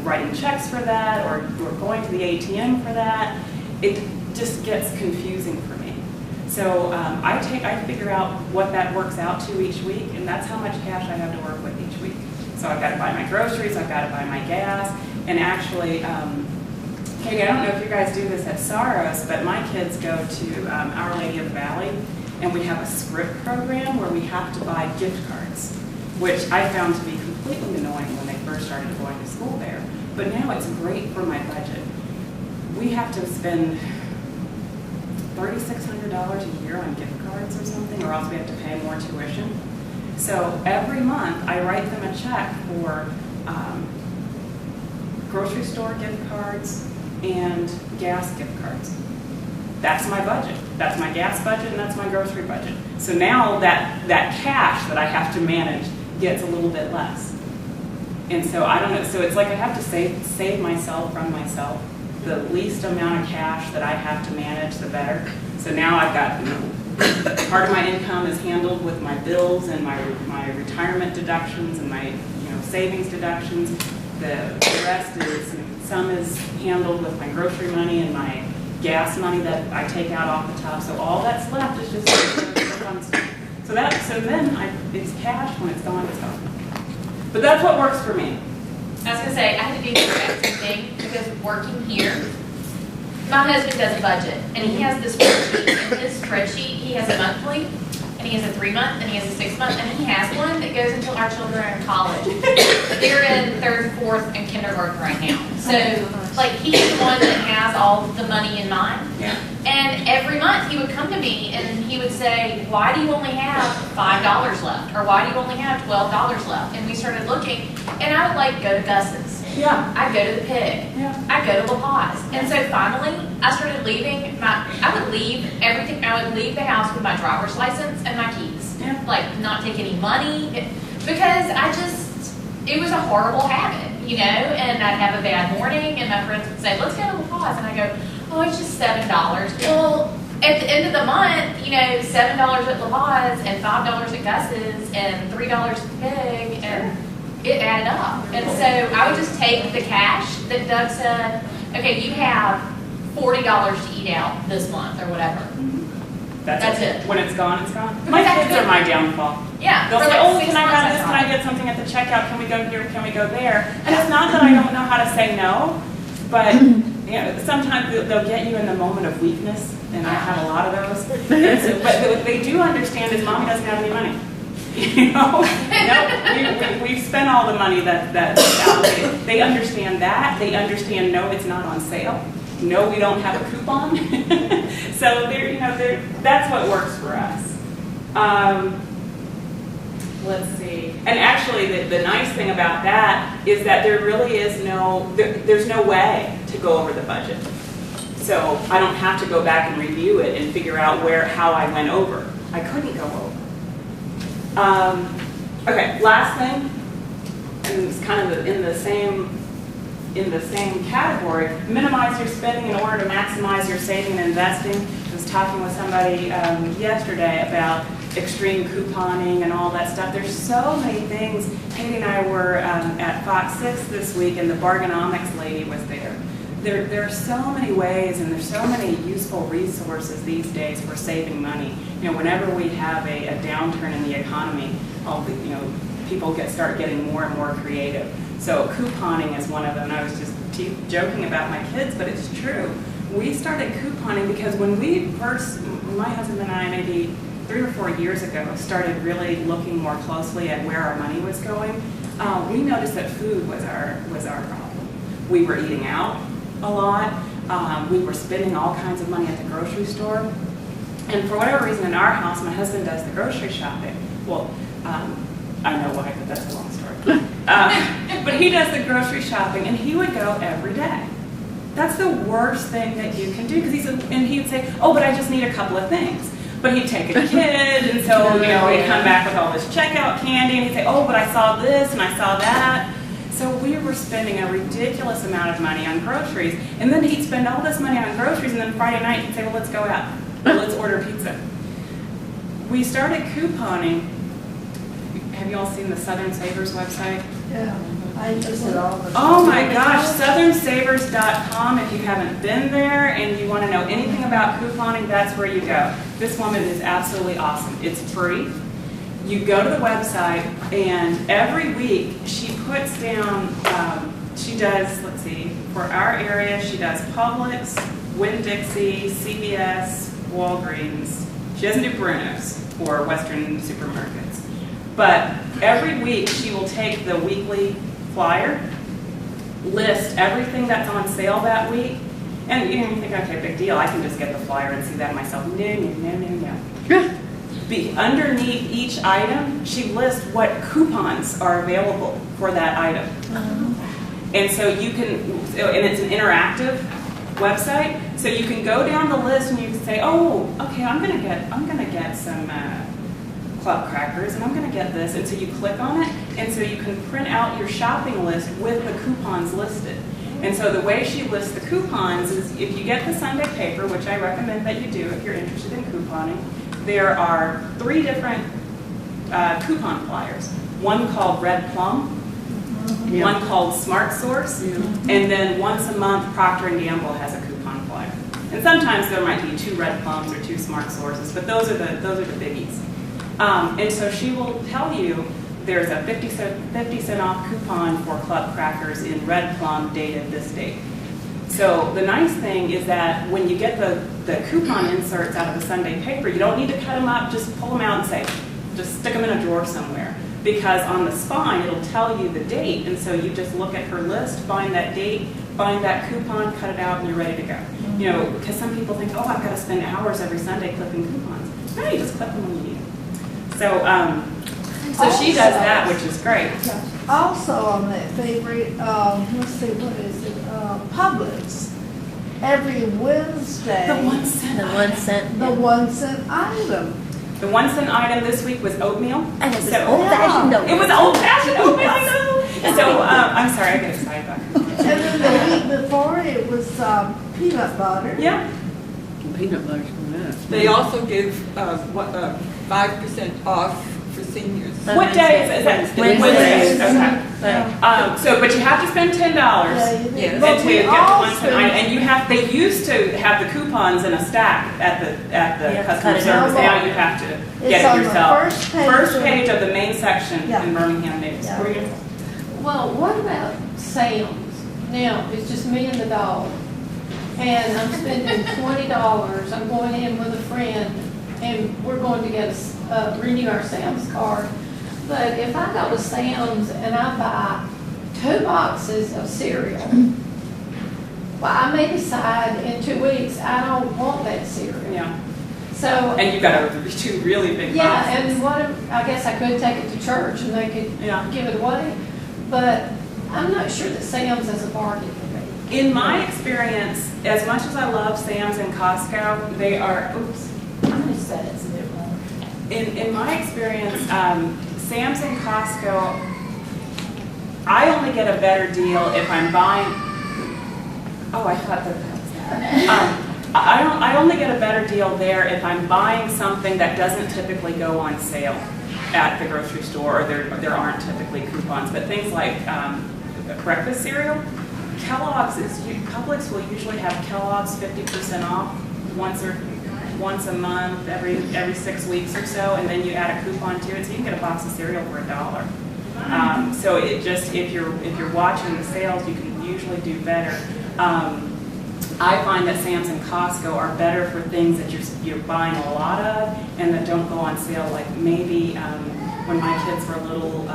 writing checks for that or going to the ATM for that, it just gets confusing for me. So I figure out what that works out to each week, and that's how much cash I have to work with each week. So I've got to buy my groceries, I've got to buy my gas, and actually, Katie, I don't know if you guys do this at Saros, but my kids go to Our Lady of the Valley, and we have a script program where we have to buy gift cards, which I found to be completely annoying when they first started going to school there. But now it's great for my budget. We have to spend $3,600 a year on gift cards or something, or else we have to pay more tuition. So every month I write them a check for grocery store gift cards and gas gift cards. That's my budget. That's my gas budget and that's my grocery budget. So now that cash that I have to manage gets a little bit less. And so I don't know, so it's like I have to save myself from myself. The least amount of cash that I have to manage, the better. So now I've got, part of my income is handled with my bills and my retirement deductions and my savings deductions. The rest is, some is handled with my grocery money and my gas money that I take out off the top. So all that's left is just so then it's cash. When it's gone, it's gone. But that's what works for me. I was gonna say, I had to do the exact same thing because working here, my husband does a budget, and he has this spreadsheet. In his spreadsheet, he has a monthly, and he has a 3-month, and he has a 6-month, and he has one that goes until our children are in college. They're in 3rd, 4th, and kindergarten right now. So, he's the one that has all the money in mind. Yeah. And every month he would come to me and he would say, why do you only have $5 left? Or why do you only have $12 left? And we started looking, and I would go to Gus's. Yeah. I'd go to the Pig. Yeah. I'd go to La Paz. And so finally, I started leaving I would leave everything. I would leave the house with my driver's license and my keys. Yeah. Not take any money. Because it was a horrible habit, and I'd have a bad morning and my friends would say, let's go to La Paz. And I go, oh, it's just $7. Well, at the end of the month, $7 at La Paz and $5 at Gus's and $3 at the Pig, and it added up. And so I would just take the cash that Doug said, okay, you have $40 to eat out this month or whatever. That's it. When it's gone, it's gone. Because My that's kids are my downfall. Yeah. They'll for say, like oh, 6 can I months, grab this? Can I get something at the checkout? Can we go here? Can we go there? And it's not that I don't know how to say no, but sometimes they'll get you in the moment of weakness, and I have a lot of those. But what they do understand is mommy doesn't have any money. No, we've spent all the money that's allocated. They understand that. They understand, no, it's not on sale. No, we don't have a coupon. So that's what works for us. Let's see. And actually, the nice thing about that is that there really is there's no way to go over the budget. So I don't have to go back and review it and figure out how I went over. I couldn't go over. Okay, last thing, and it's kind of in the same category. Minimize your spending in order to maximize your saving and investing. I was talking with somebody yesterday about extreme couponing and all that stuff. There's so many things. Katie and I were at Fox 6 this week, and the Barganomics lady was there. There are so many ways, and there's so many useful resources these days for saving money. Whenever we have a downturn in the economy, people start getting more and more creative. So couponing is one of them. I was just joking about my kids, but it's true. We started couponing because when my husband and I, maybe 3 or 4 years ago, started really looking more closely at where our money was going, we noticed that food was our problem. We were eating out a lot. We were spending all kinds of money at the grocery store. And for whatever reason in our house, my husband does the grocery shopping. Well, I know why, but that's a long story. But he does the grocery shopping, and he would go every day. That's the worst thing that you can do, because he would say, oh, but I just need a couple of things. But he'd take a kid, and so, he'd come back with all this checkout candy, and he'd say, oh, but I saw this, and I saw that. So we were spending a ridiculous amount of money on groceries, and then he'd spend all this money on groceries, and then Friday night he'd say, well, let's go out. Well, let's order pizza. We started couponing. Have you all seen the Southern Savers website? Yeah, I use it all the time. Oh my gosh, southernsavers.com. If you haven't been there and you want to know anything about couponing, that's where you go. This woman is absolutely awesome. It's free. You go to the website, and every week she puts down, she does, let's see, for our area, she does Publix, Winn-Dixie, CVS, Walgreens. She doesn't do Bruno's or Western supermarkets. But every week she will take the weekly flyer, list everything that's on sale that week, and you think, okay, big deal, I can just get the flyer and see that myself. No. Underneath each item, she lists what coupons are available for that item. And so you can, and it's an interactive website, so you can go down the list and you can say, oh, okay, I'm gonna get some club crackers, and I'm gonna get this, and so you click on it, and so you can print out your shopping list with the coupons listed. And so the way she lists the coupons is, if you get the Sunday paper, which I recommend that you do if you're interested in couponing, there are 3 different coupon flyers. One called Red Plum, one called Smart Source, and then once a month Procter & Gamble has a coupon flyer. And sometimes there might be 2 Red Plums or 2 Smart Sources, but those are the biggies. And so she will tell you there's a 50 cent off coupon for club crackers in Red Plum dated this date. So the nice thing is that when you get the coupon inserts out of the Sunday paper, you don't need to cut them up, just pull them out and say, just stick them in a drawer somewhere. Because on the spine, it'll tell you the date, and so you just look at her list, find that date, find that coupon, cut it out, and you're ready to go. Because some people think, oh, I've got to spend hours every Sunday clipping coupons. No, you just clip them when you need them. So she does that, which is great. Also on that favorite, let's see, what is it, Publix. Every Wednesday. The 1 cent. The 1 cent. The 1 cent item. The 1 cent item this week was oatmeal. And it was So- old-fashioned oatmeal. It was old-fashioned oatmeal, I know. So I'm sorry, I get excited about it. And then the week before, it was peanut butter. Yeah. Peanut butter's from that. They also give 5% off for seniors. What day is it? Is that Wednesdays. Okay. But you have to spend $10 Yeah, you did. Yes. But to we get the 1 cent also, item. And they used to have the coupons in a stack at the customer cut it service. out. Now you have to It's get it on the yourself. first page of the main section Yeah. in Birmingham News. Yeah. Were you- Well, what about Sam's? Now, it's just me and the dog, and I'm spending $20. I'm going in with a friend, and we're going to get renew our Sam's card. But if I go to Sam's and I buy 2 boxes of cereal, well, I may decide in 2 weeks I don't want that cereal. Yeah. So, And you've got two really big yeah, boxes. and I guess I could take it to church and they could Yeah. give it away, but I'm not sure that Sam's is a bargain for me. In my experience, as much as I love Sam's and Costco, they are, oops. How many sets is it? In my experience, Sam's and Costco, I only get a better deal if I'm buying, oh, I thought that was, I only get a better deal there if I'm buying something that doesn't typically go on sale at the grocery store, or there aren't typically coupons, but things like breakfast cereal, Publix will usually have Kellogg's 50% off once a month, every 6 weeks or so, and then you add a coupon to it, so you can get a box of cereal for $1. So it just, if you're watching the sales, you can usually do better. I find that Sam's and Costco are better for things that you're buying a lot of and that don't go on sale, like maybe when my kids were little,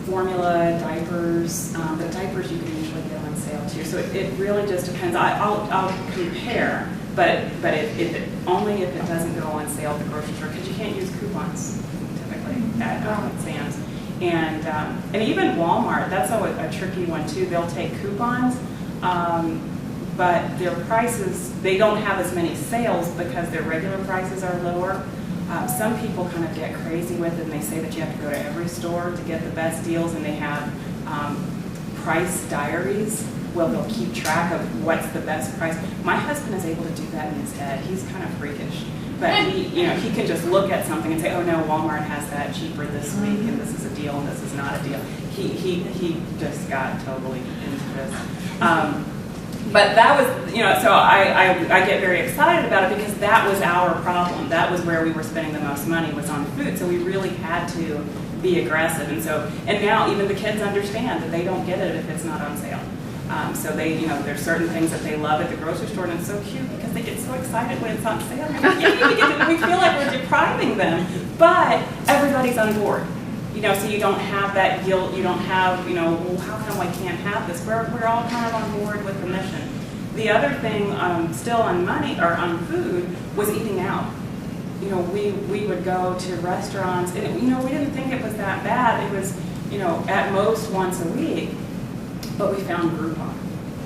formula, diapers, the diapers you can usually get on sale too. So it really just depends. I'll compare, but only if it doesn't go on sale at the grocery store, because you can't use coupons typically at Sam's. And even Walmart, that's a tricky one too. They'll take coupons, but their prices, they don't have as many sales because their regular prices are lower. Some people kind of get crazy with it, and they say that you have to go to every store to get the best deals, and they have price diaries. Well, they'll keep track of what's the best price. My husband is able to do that in his head. He's kind of freakish, but he can just look at something and say, "Oh no, Walmart has that cheaper this week, and this is a deal, and this is not a deal." He just got totally into this. But that was, so I get very excited about it because that was our problem. That was where we were spending the most money, was on food. So we really had to be aggressive. And now even the kids understand that they don't get it if it's not on sale. So there's certain things that they love at the grocery store, and it's so cute because they get so excited when it's on sale. We feel like we're depriving them, but everybody's on board. So you don't have that guilt, you don't have, well, how come I can't have this? We're all kind of on board with the mission. The other thing, still on money, or on food, was eating out. We would go to restaurants, and, we didn't think it was that bad. It was, at most once a week, but we found Groupon.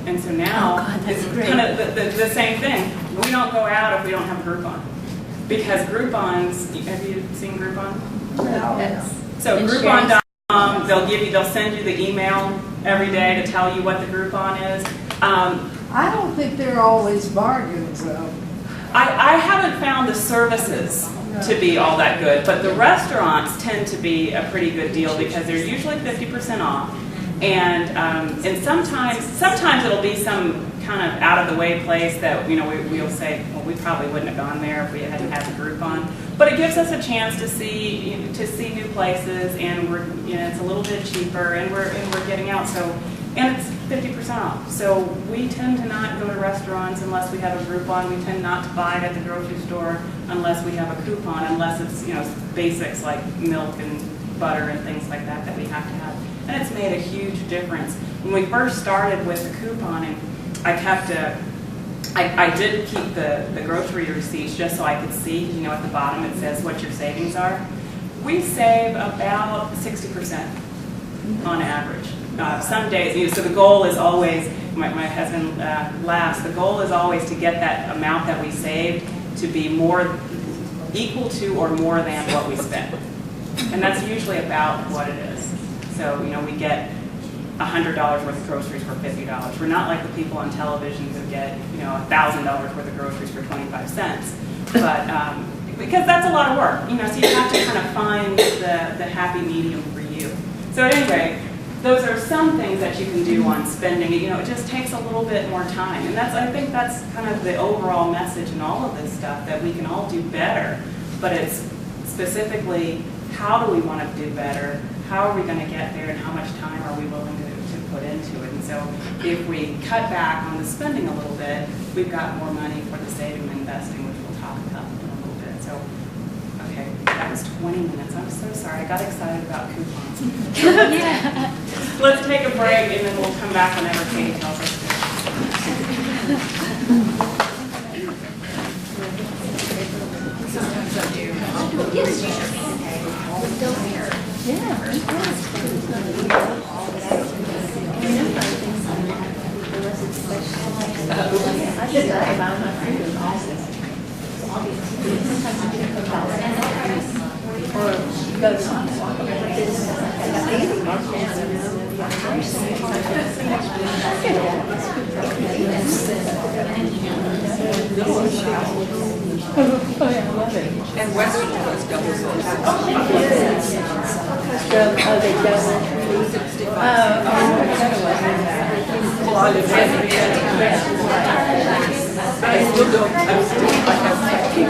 And so now, it's kind of the same thing. We don't go out if we don't have Groupon. Because Groupons, have you seen Groupon? Yes. So Groupon.com, they'll send you the email every day to tell you what the Groupon is. I don't think they're always bargains though. I haven't found the services to be all that good, but the restaurants tend to be a pretty good deal because they're usually 50% off. And sometimes it'll be some kind of out of the way place that we'll say, well, we probably wouldn't have gone there if we hadn't had the Groupon. But it gives us a chance to see new places, and it's a little bit cheaper, and we're getting out. And it's 50% off. So we tend to not go to restaurants unless we have a Groupon. We tend not to buy it at the grocery store unless we have a coupon, unless it's basics like milk and butter and things like that we have to have. And it's made a huge difference. When we first started with the couponing, I did keep the grocery receipts just so I could see, at the bottom it says what your savings are. We save about 60% on average. Some days, so the goal is always, my husband laughs, the goal is always to get that amount that we saved to be more equal to or more than what we spent. And that's usually about what it is. So, we get $100 worth of groceries for $50. We're not like the people on television who get, $1,000 worth of groceries for 25 cents. But, because that's a lot of work, so you have to kind of find the happy medium for you. So anyway, those are some things that you can do on spending. It just takes a little bit more time. And I think that's kind of the overall message in all of this stuff, that we can all do better. But it's specifically, how do we want to do better? How are we going to get there, and how much time are we willing to put into it? And so if we cut back on the spending a little bit, we've got more money for the saving and investing, which we'll talk about in a little bit. So, okay, that was 20 minutes. I'm so sorry. I got excited about coupons. Let's take a break, and then we'll come back whenever Katie tells us to. And Western was double sauce. Well, I live I still don't, I have keep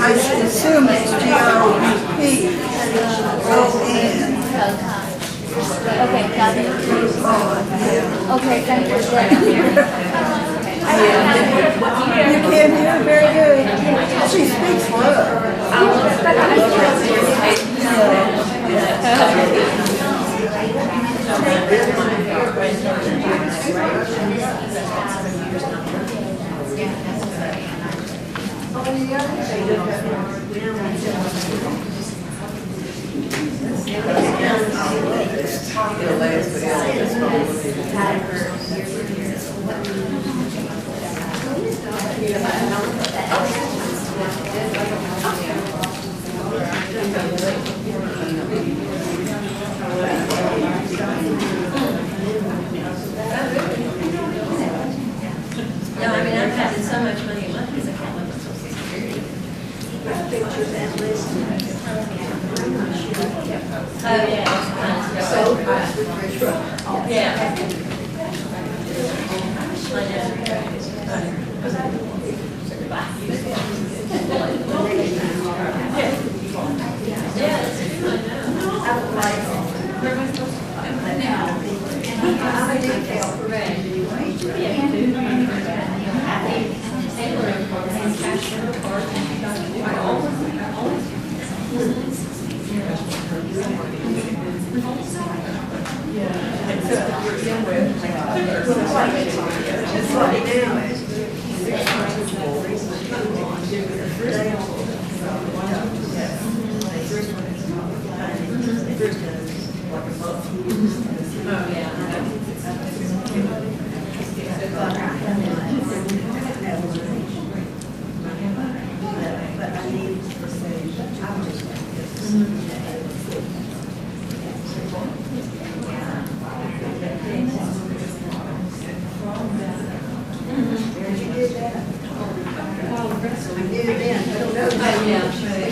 I assume it's G-R-O-U-P-O-N. Okay, got it. Okay, thank you. You can hear very good. She speaks well. No, I mean, I've had so much money in my because I can't live on Social Security. Oh, yeah. Yeah. Yeah, that's true, I know.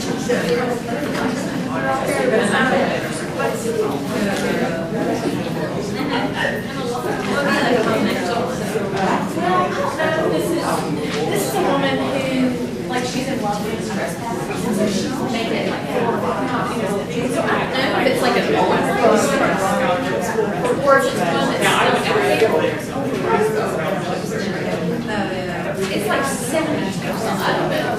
This is a woman who, like, she's in love with his trespassing, so she will make it like, so I don't know if it's like a or if it's one that's it's like 70 or something, I don't know.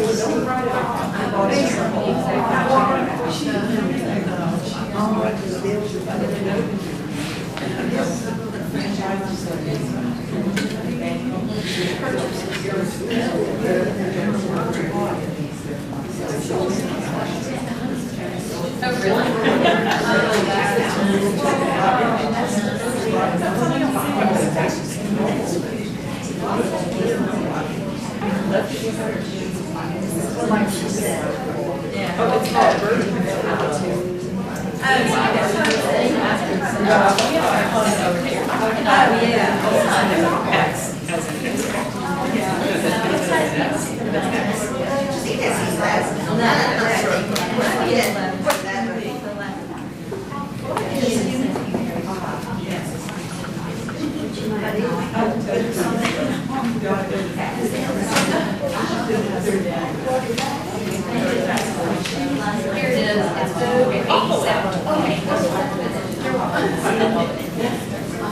Here it is, it's Vogue at 87. Okay.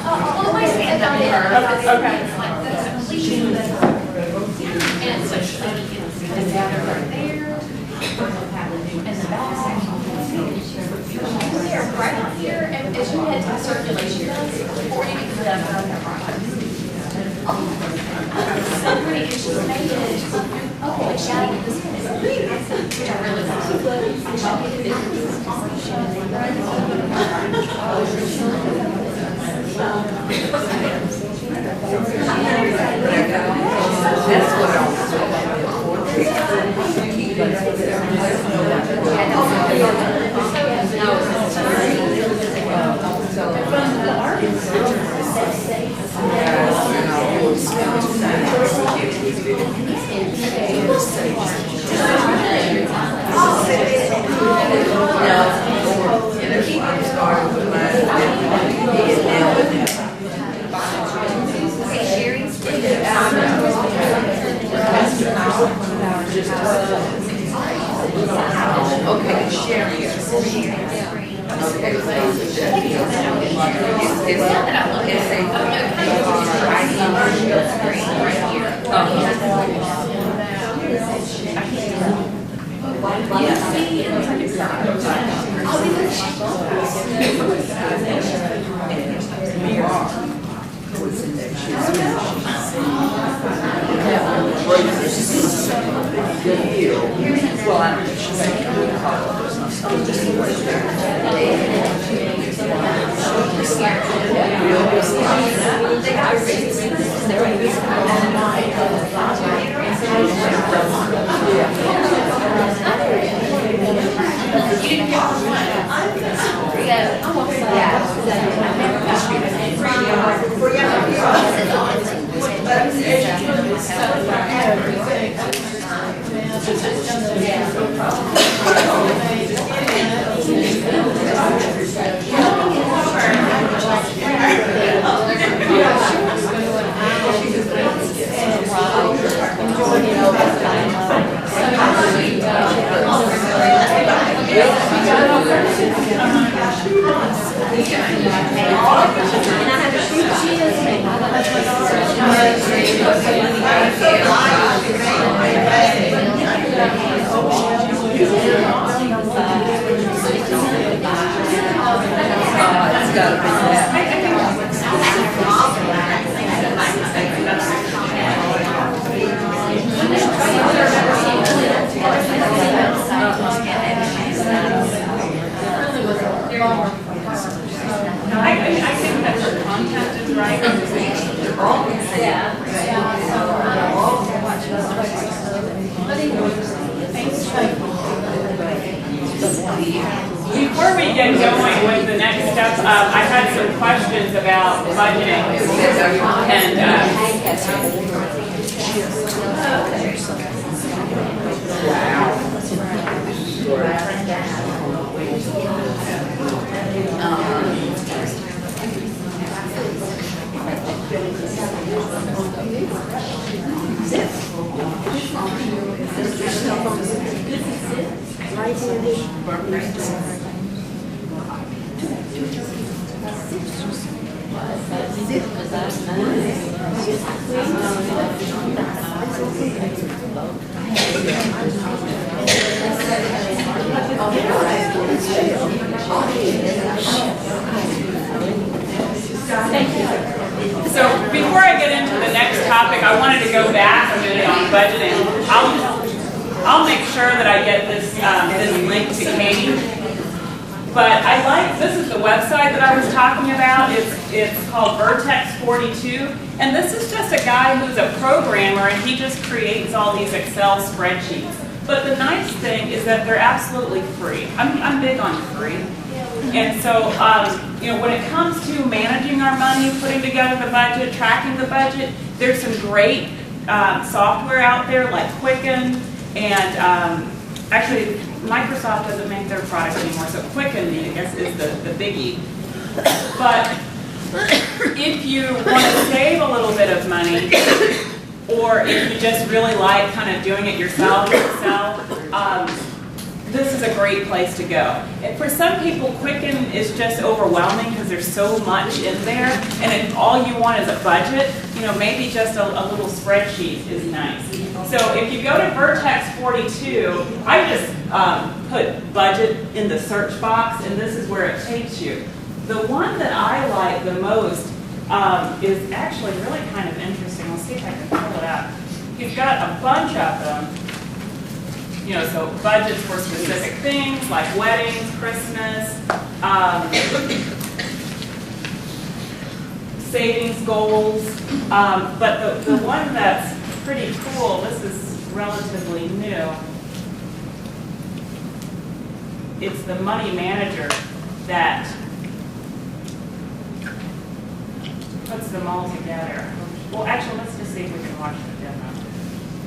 Well, my stand up there. Okay. And so she is down right there. And the back section. Here, right out here, and as you head to the circulation, before you get to the so pretty, and she's made it, like shouting at this one. Which I really Before we get going with the next step, I had some questions about budgeting. And So before I get into the next topic, I wanted to go back a minute on budgeting. I'll make sure that I get this link to Katie. But I like, this is the website that I was talking about. It's called Vertex 42. And this is just a guy who's a programmer and he just creates all these Excel spreadsheets. But the nice thing is that they're absolutely free. I'm big on free. And so, when it comes to managing our money, putting together the budget, tracking the budget, there's some great software out there like Quicken, and actually Microsoft doesn't make their product anymore, so Quicken, I guess, is the biggie. But if you want to save a little bit of money, or if you just really like kind of doing it yourself, this is a great place to go. And for some people, Quicken is just overwhelming because there's so much in there. And if all you want is a budget, maybe just a little spreadsheet is nice. So if you go to Vertex 42, I just put budget in the search box, and this is where it takes you. The one that I like the most is actually really kind of interesting. Let's see if I can pull it up. He's got a bunch of them. So budgets for specific things like weddings, Christmas, savings goals. But the one that's pretty cool, this is relatively new. It's the Money Manager that puts them all together. Well, actually, let's just see if we can watch the demo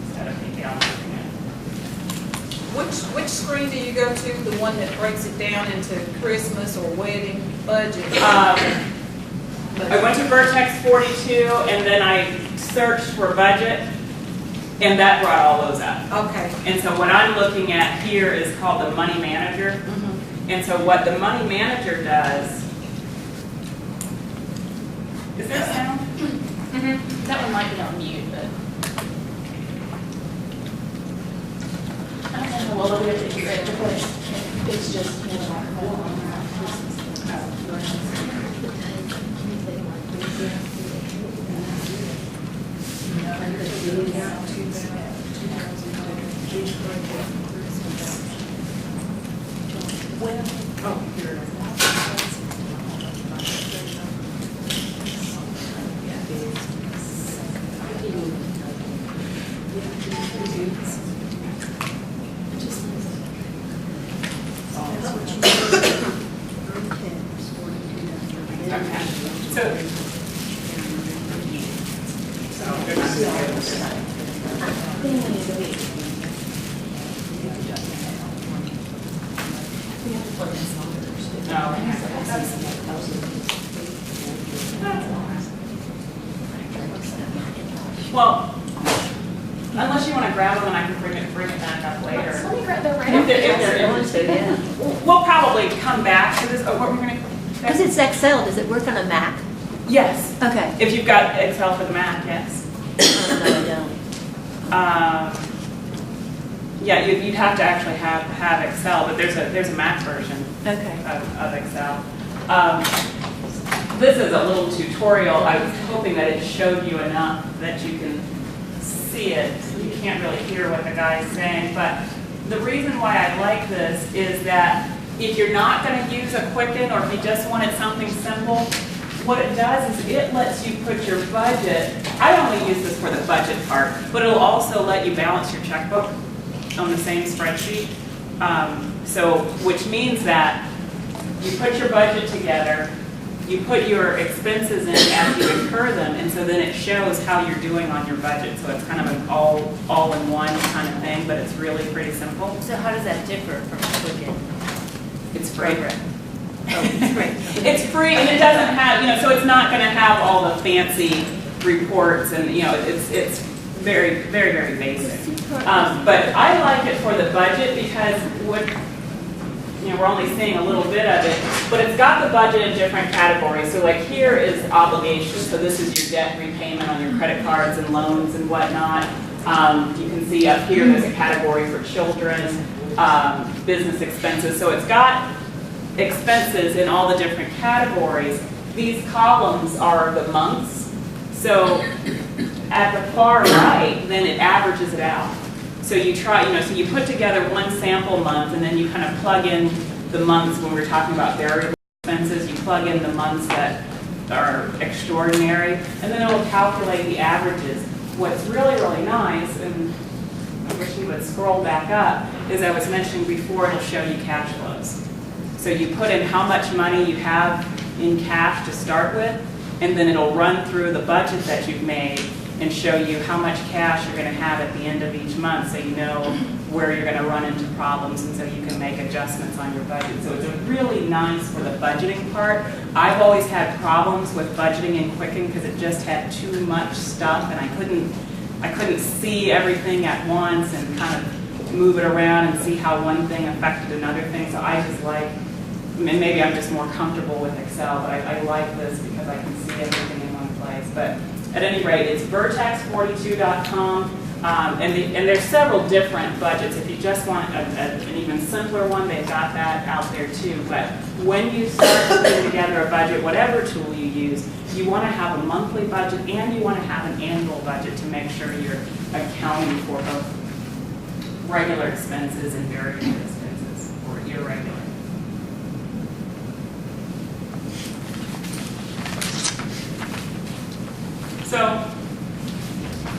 instead of me yelling. Which screen do you go to? The one that breaks it down into Christmas or wedding budget? I went to Vertex 42 and then I searched for budget, and that brought all those up. Okay. And so what I'm looking at here is called the Money Manager. And so what the Money Manager does, is there sound? That one might be on mute, but. I don't know how well it is, it's just, Well, unless you want to grab them and I can bring it back up later. Let me grab the If they're, we'll probably come back to this. What we're going to. Because it's Excel, does it work on a Mac? Yes. Okay. If you've got Excel for the Mac, yes. No, I don't. Yeah, you'd have to actually have Excel, but there's a Mac version Okay. of Excel. This is a little tutorial. I was hoping that it showed you enough that you can see it. You can't really hear what the guy's saying, but the reason why I like this is that if you're not going to use a Quicken, or if you just wanted something simple, what it does is it lets you put your budget. I only use this for the budget part, but it'll also let you balance your checkbook on the same spreadsheet. Which means that you put your budget together, you put your expenses in as you incur them, and so then it shows how you're doing on your budget. So it's kind of an all-in-one kind of thing, but it's really pretty simple. So how does that differ from Quicken? It's free. Oh, it's free. It's free, and it doesn't have, so it's not going to have all the fancy reports, and it's very, very, very basic. But I like it for the budget because we're only seeing a little bit of it, but it's got the budget in different categories. So like here is obligations. So this is your debt repayment on your credit cards and loans and whatnot. You can see up here there's a category for children, business expenses. So it's got expenses in all the different categories. These columns are the months. So at the far right, then it averages it out. So you try, so you put together one sample month and then you kind of plug in the months when we're talking about variable expenses, you plug in the months that are extraordinary, and then it'll calculate the averages. What's really, really nice, and I wish you would scroll back up, is I was mentioning before, it'll show you cash flows. So you put in how much money you have in cash to start with, and then it'll run through the budget that you've made and show you how much cash you're going to have at the end of each month, so you know where you're going to run into problems, and so you can make adjustments on your budget. So it's really nice for the budgeting part. I've always had problems with budgeting in Quicken because it just had too much stuff, and I couldn't see everything at once and kind of move it around and see how one thing affected another thing. So I just like, maybe I'm just more comfortable with Excel, but I like this because I can see everything in one place. But at any rate, it's vertex42.com, and there's several different budgets. If you just want an even simpler one, they've got that out there too. But when you start putting together a budget, whatever tool you use, you want to have a monthly budget and you want to have an annual budget to make sure you're accounting for both regular expenses and variable expenses, or irregular. So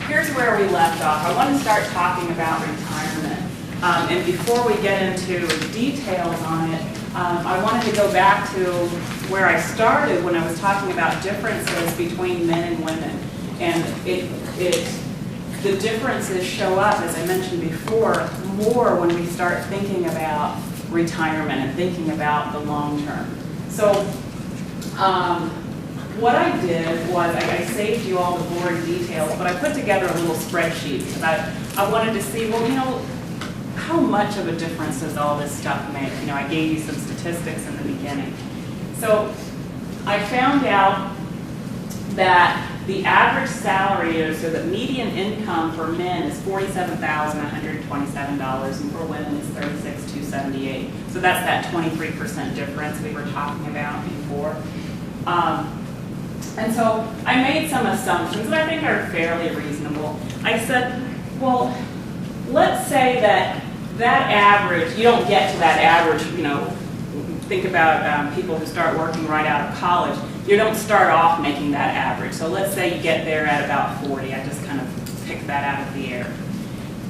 here's where we left off. I want to start talking about retirement. And before we get into details on it, I wanted to go back to where I started when I was talking about differences between men and women. And the differences show up, as I mentioned before, more when we start thinking about retirement and thinking about the long term. So what I did was I saved you all the boring details, but I put together a little spreadsheet because I wanted to see, well, how much of a difference does all this stuff make? I gave you some statistics in the beginning. So I found out that the average salary, so the median income for men is $47,127, and for women is $36,278. So that's that 23% difference we were talking about before. And so I made some assumptions that I think are fairly reasonable. I said, well, let's say that average, you don't get to that average, think about people who start working right out of college. You don't start off making that average. So let's say you get there at about 40. I just kind of picked that out of the air.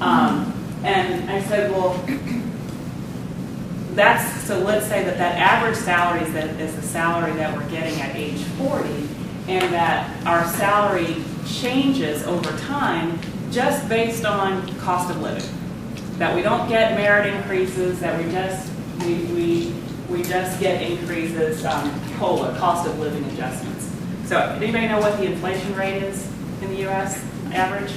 And I said, well, so let's say that average salary is the salary that we're getting at age 40, and that our salary changes over time just based on cost of living. That we don't get merit increases, that we just get increases, COLA, cost of living adjustments. So anybody know what the inflation rate is in the U.S. average?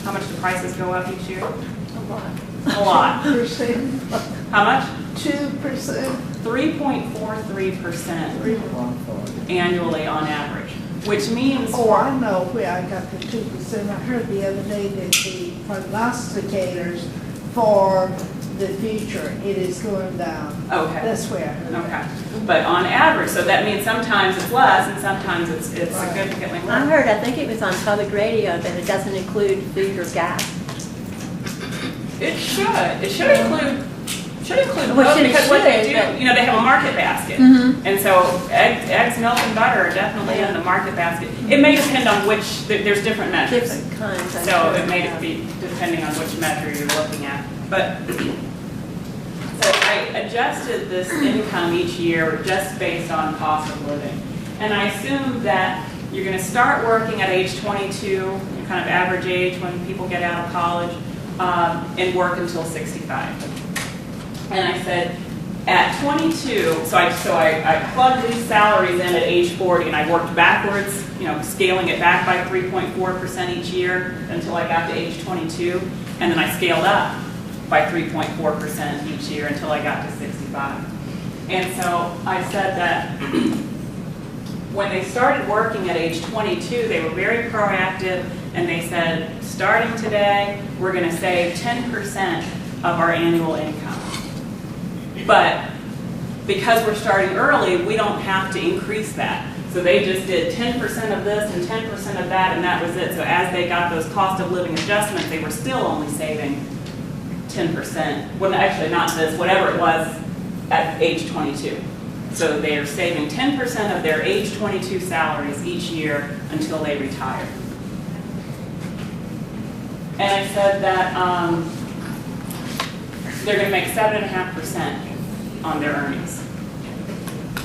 How much do prices go up each year? A lot. A lot. Percent. How much? 2%. 3.43% annually on average, which means. Oh, I know where I got the 2%. I heard the other day that the prognosticators for the future, it is going down. Okay. That's where I heard Okay. But on average, so that means sometimes it's less and sometimes it's significantly I less. heard, I think it was on public radio, that it doesn't include food or gas. It should. It should include Well, both it because what they should, do, but- they have a market basket. Mhm. And so eggs, milk, and butter are definitely in the market basket. It may depend on which, there's different measures. Different kinds. I'm So sure. it may be depending on which measure you're looking at. But, so I adjusted this income each year just based on cost of living. And I assumed that you're going to start working at age 22, kind of average age when people get out of college, and work until 65. And I said, At 22, so I plugged these salaries in at age 40, and I worked backwards, scaling it back by 3.4% each year until I got to age 22, and then I scaled up by 3.4% each year until I got to 65. And so I said that when they started working at age 22, they were very proactive, and they said, starting today, we're going to save 10% of our annual income. But because we're starting early, we don't have to increase that. So they just did 10% of this and 10% of that, and that was it. So as they got those cost of living adjustments, they were still only saving 10%. Well, actually, not this, whatever it was at age 22. So they are saving 10% of their age 22 salaries each year until they retire. And I said that they're going to make 7.5% on their earnings.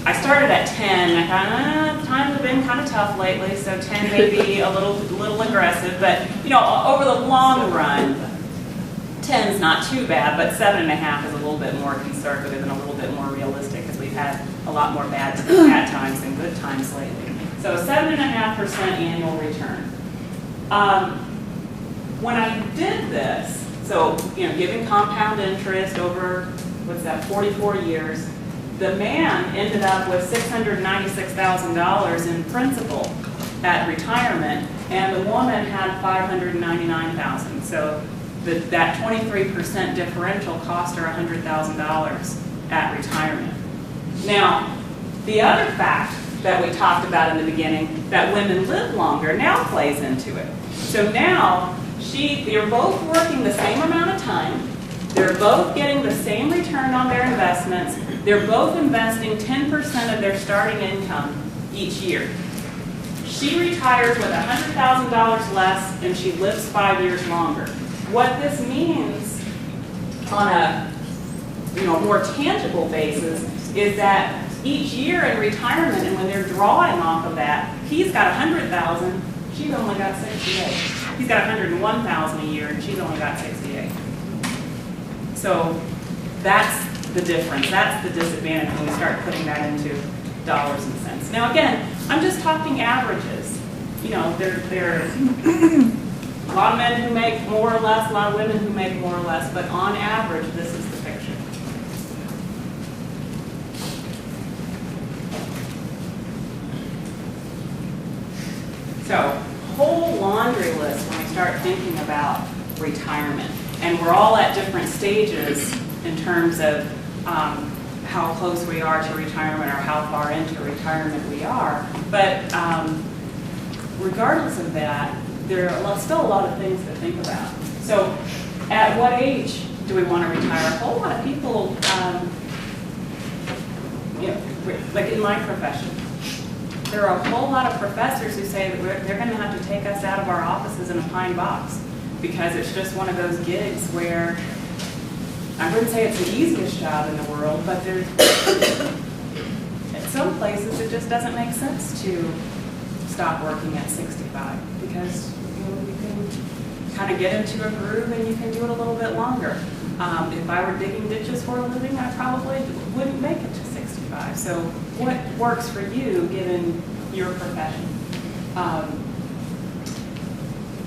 I started at 10, and I thought, times have been kind of tough lately, so 10 may be a little aggressive, but over the long run, 10's not too bad, but 7.5 is a little bit more conservative and a little bit more realistic, because we've had a lot more bad times than good times lately. So 7.5% annual return. When I did this, so giving compound interest over 44 years, the man ended up with $696,000 in principal at retirement, and the woman had $599,000. So that 23% differential cost her $100,000 at retirement. Now, the other fact that we talked about in the beginning, that women live longer, now plays into it. So now, they're both working the same amount of time. They're both getting the same return on their investments. They're both investing 10% of their starting income each year. She retires with $100,000 less, and she lives 5 years longer. What this means on a more tangible basis is that each year in retirement, and when they're drawing off of that, he's got $100,000, she's only got $68,000. He's got $101,000 a year, and she's only got $68,000. So that's the difference. That's the disadvantage when we start putting that into dollars and cents. Now again, I'm just talking averages. There are a lot of men who make more or less, a lot of women who make more or less, but on average, this is the picture. So, whole laundry list when we start thinking about retirement. And we're all at different stages in terms of how close we are to retirement or how far into retirement we are. But regardless of that, there are still a lot of things to think about. So at what age do we want to retire? A whole lot of people, like in my profession, there are a whole lot of professors who say that they're going to have to take us out of our offices in a pine box, because it's just one of those gigs where, I wouldn't say it's the easiest job in the world, but at some places it just doesn't make sense to stop working at 65, because you can kind of get into a groove and you can do it a little bit longer. If I were digging ditches for a living, I probably wouldn't make it to 65. So what works for you given your profession?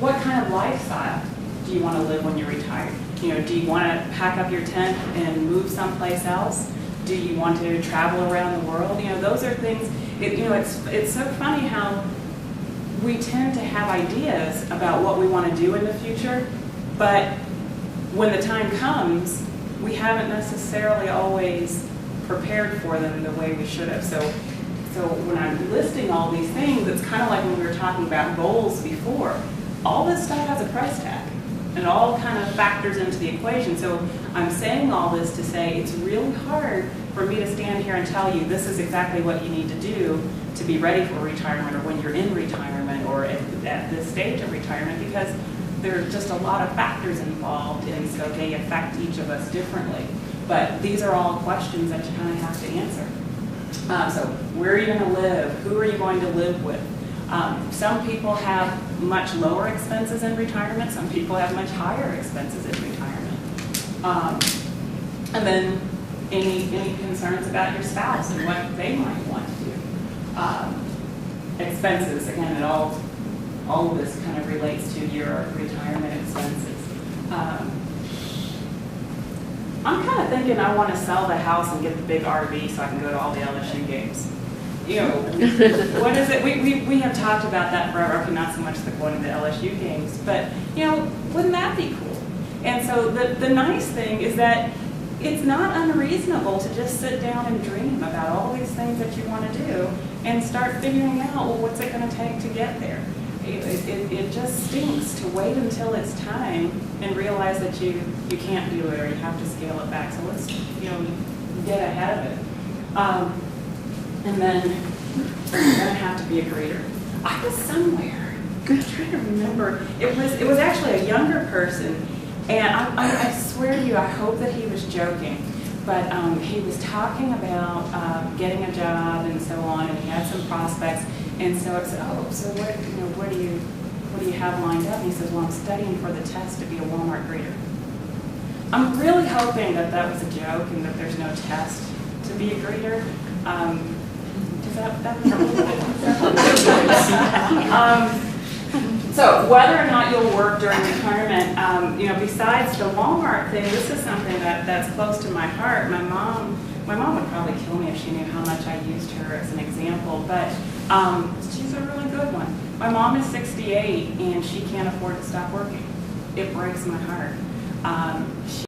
What kind of lifestyle do you want to live when you're retired? Do you want to pack up your tent and move someplace else? Do you want to travel around the world? Those are things, it's so funny how we tend to have ideas about what we want to do in the future, but when the time comes, we haven't necessarily always prepared for them the way we should have. So when I'm listing all these things, it's kind of like when we were talking about goals before. All this stuff has a price tag, and it all kind of factors into the equation. So I'm saying all this to say it's really hard for me to stand here and tell you this is exactly what you need to do to be ready for retirement, or when you're in retirement, or at this stage of retirement, because there are just a lot of factors involved, and so they affect each of us differently. But these are all questions that you kind of have to answer. So where are you going to live? Who are you going to live with? Some people have much lower expenses in retirement. Some people have much higher expenses in retirement. And then any concerns about your spouse and what they might want to do. Expenses, again, all of this kind of relates to your retirement expenses. I'm kind of thinking I want to sell the house and get the big RV so I can go to all the LSU games. You know, what is it? We have talked about that forever. Okay, not so much the going to the LSU games, but, you know, wouldn't that be cool? And so the nice thing is that it's not unreasonable to just sit down and dream about all these things that you want to do and start figuring out, well, what's it going to take to get there? It just stinks to wait until it's time and realize that you can't do it or you have to scale it back. So let's, you know, get ahead of it. And then you're going to have to be a greeter. I was somewhere, I'm trying to remember, it was actually a younger person, and I swear to you, I hope that he was joking, but he was talking about getting a job and so on, and he had some prospects, and so I said, oh, so what do you have lined up? And he says, well, I'm studying for the test to be a Walmart greeter. I'm really hoping that that was a joke and that there's no test to be a greeter. So whether or not you'll work during retirement, you know, besides the Walmart thing, this is something that's close to my heart. My mom would probably kill me if she knew how much I used her as an example, but she's a really good one. My mom is 68 and she can't afford to stop working. It breaks my heart.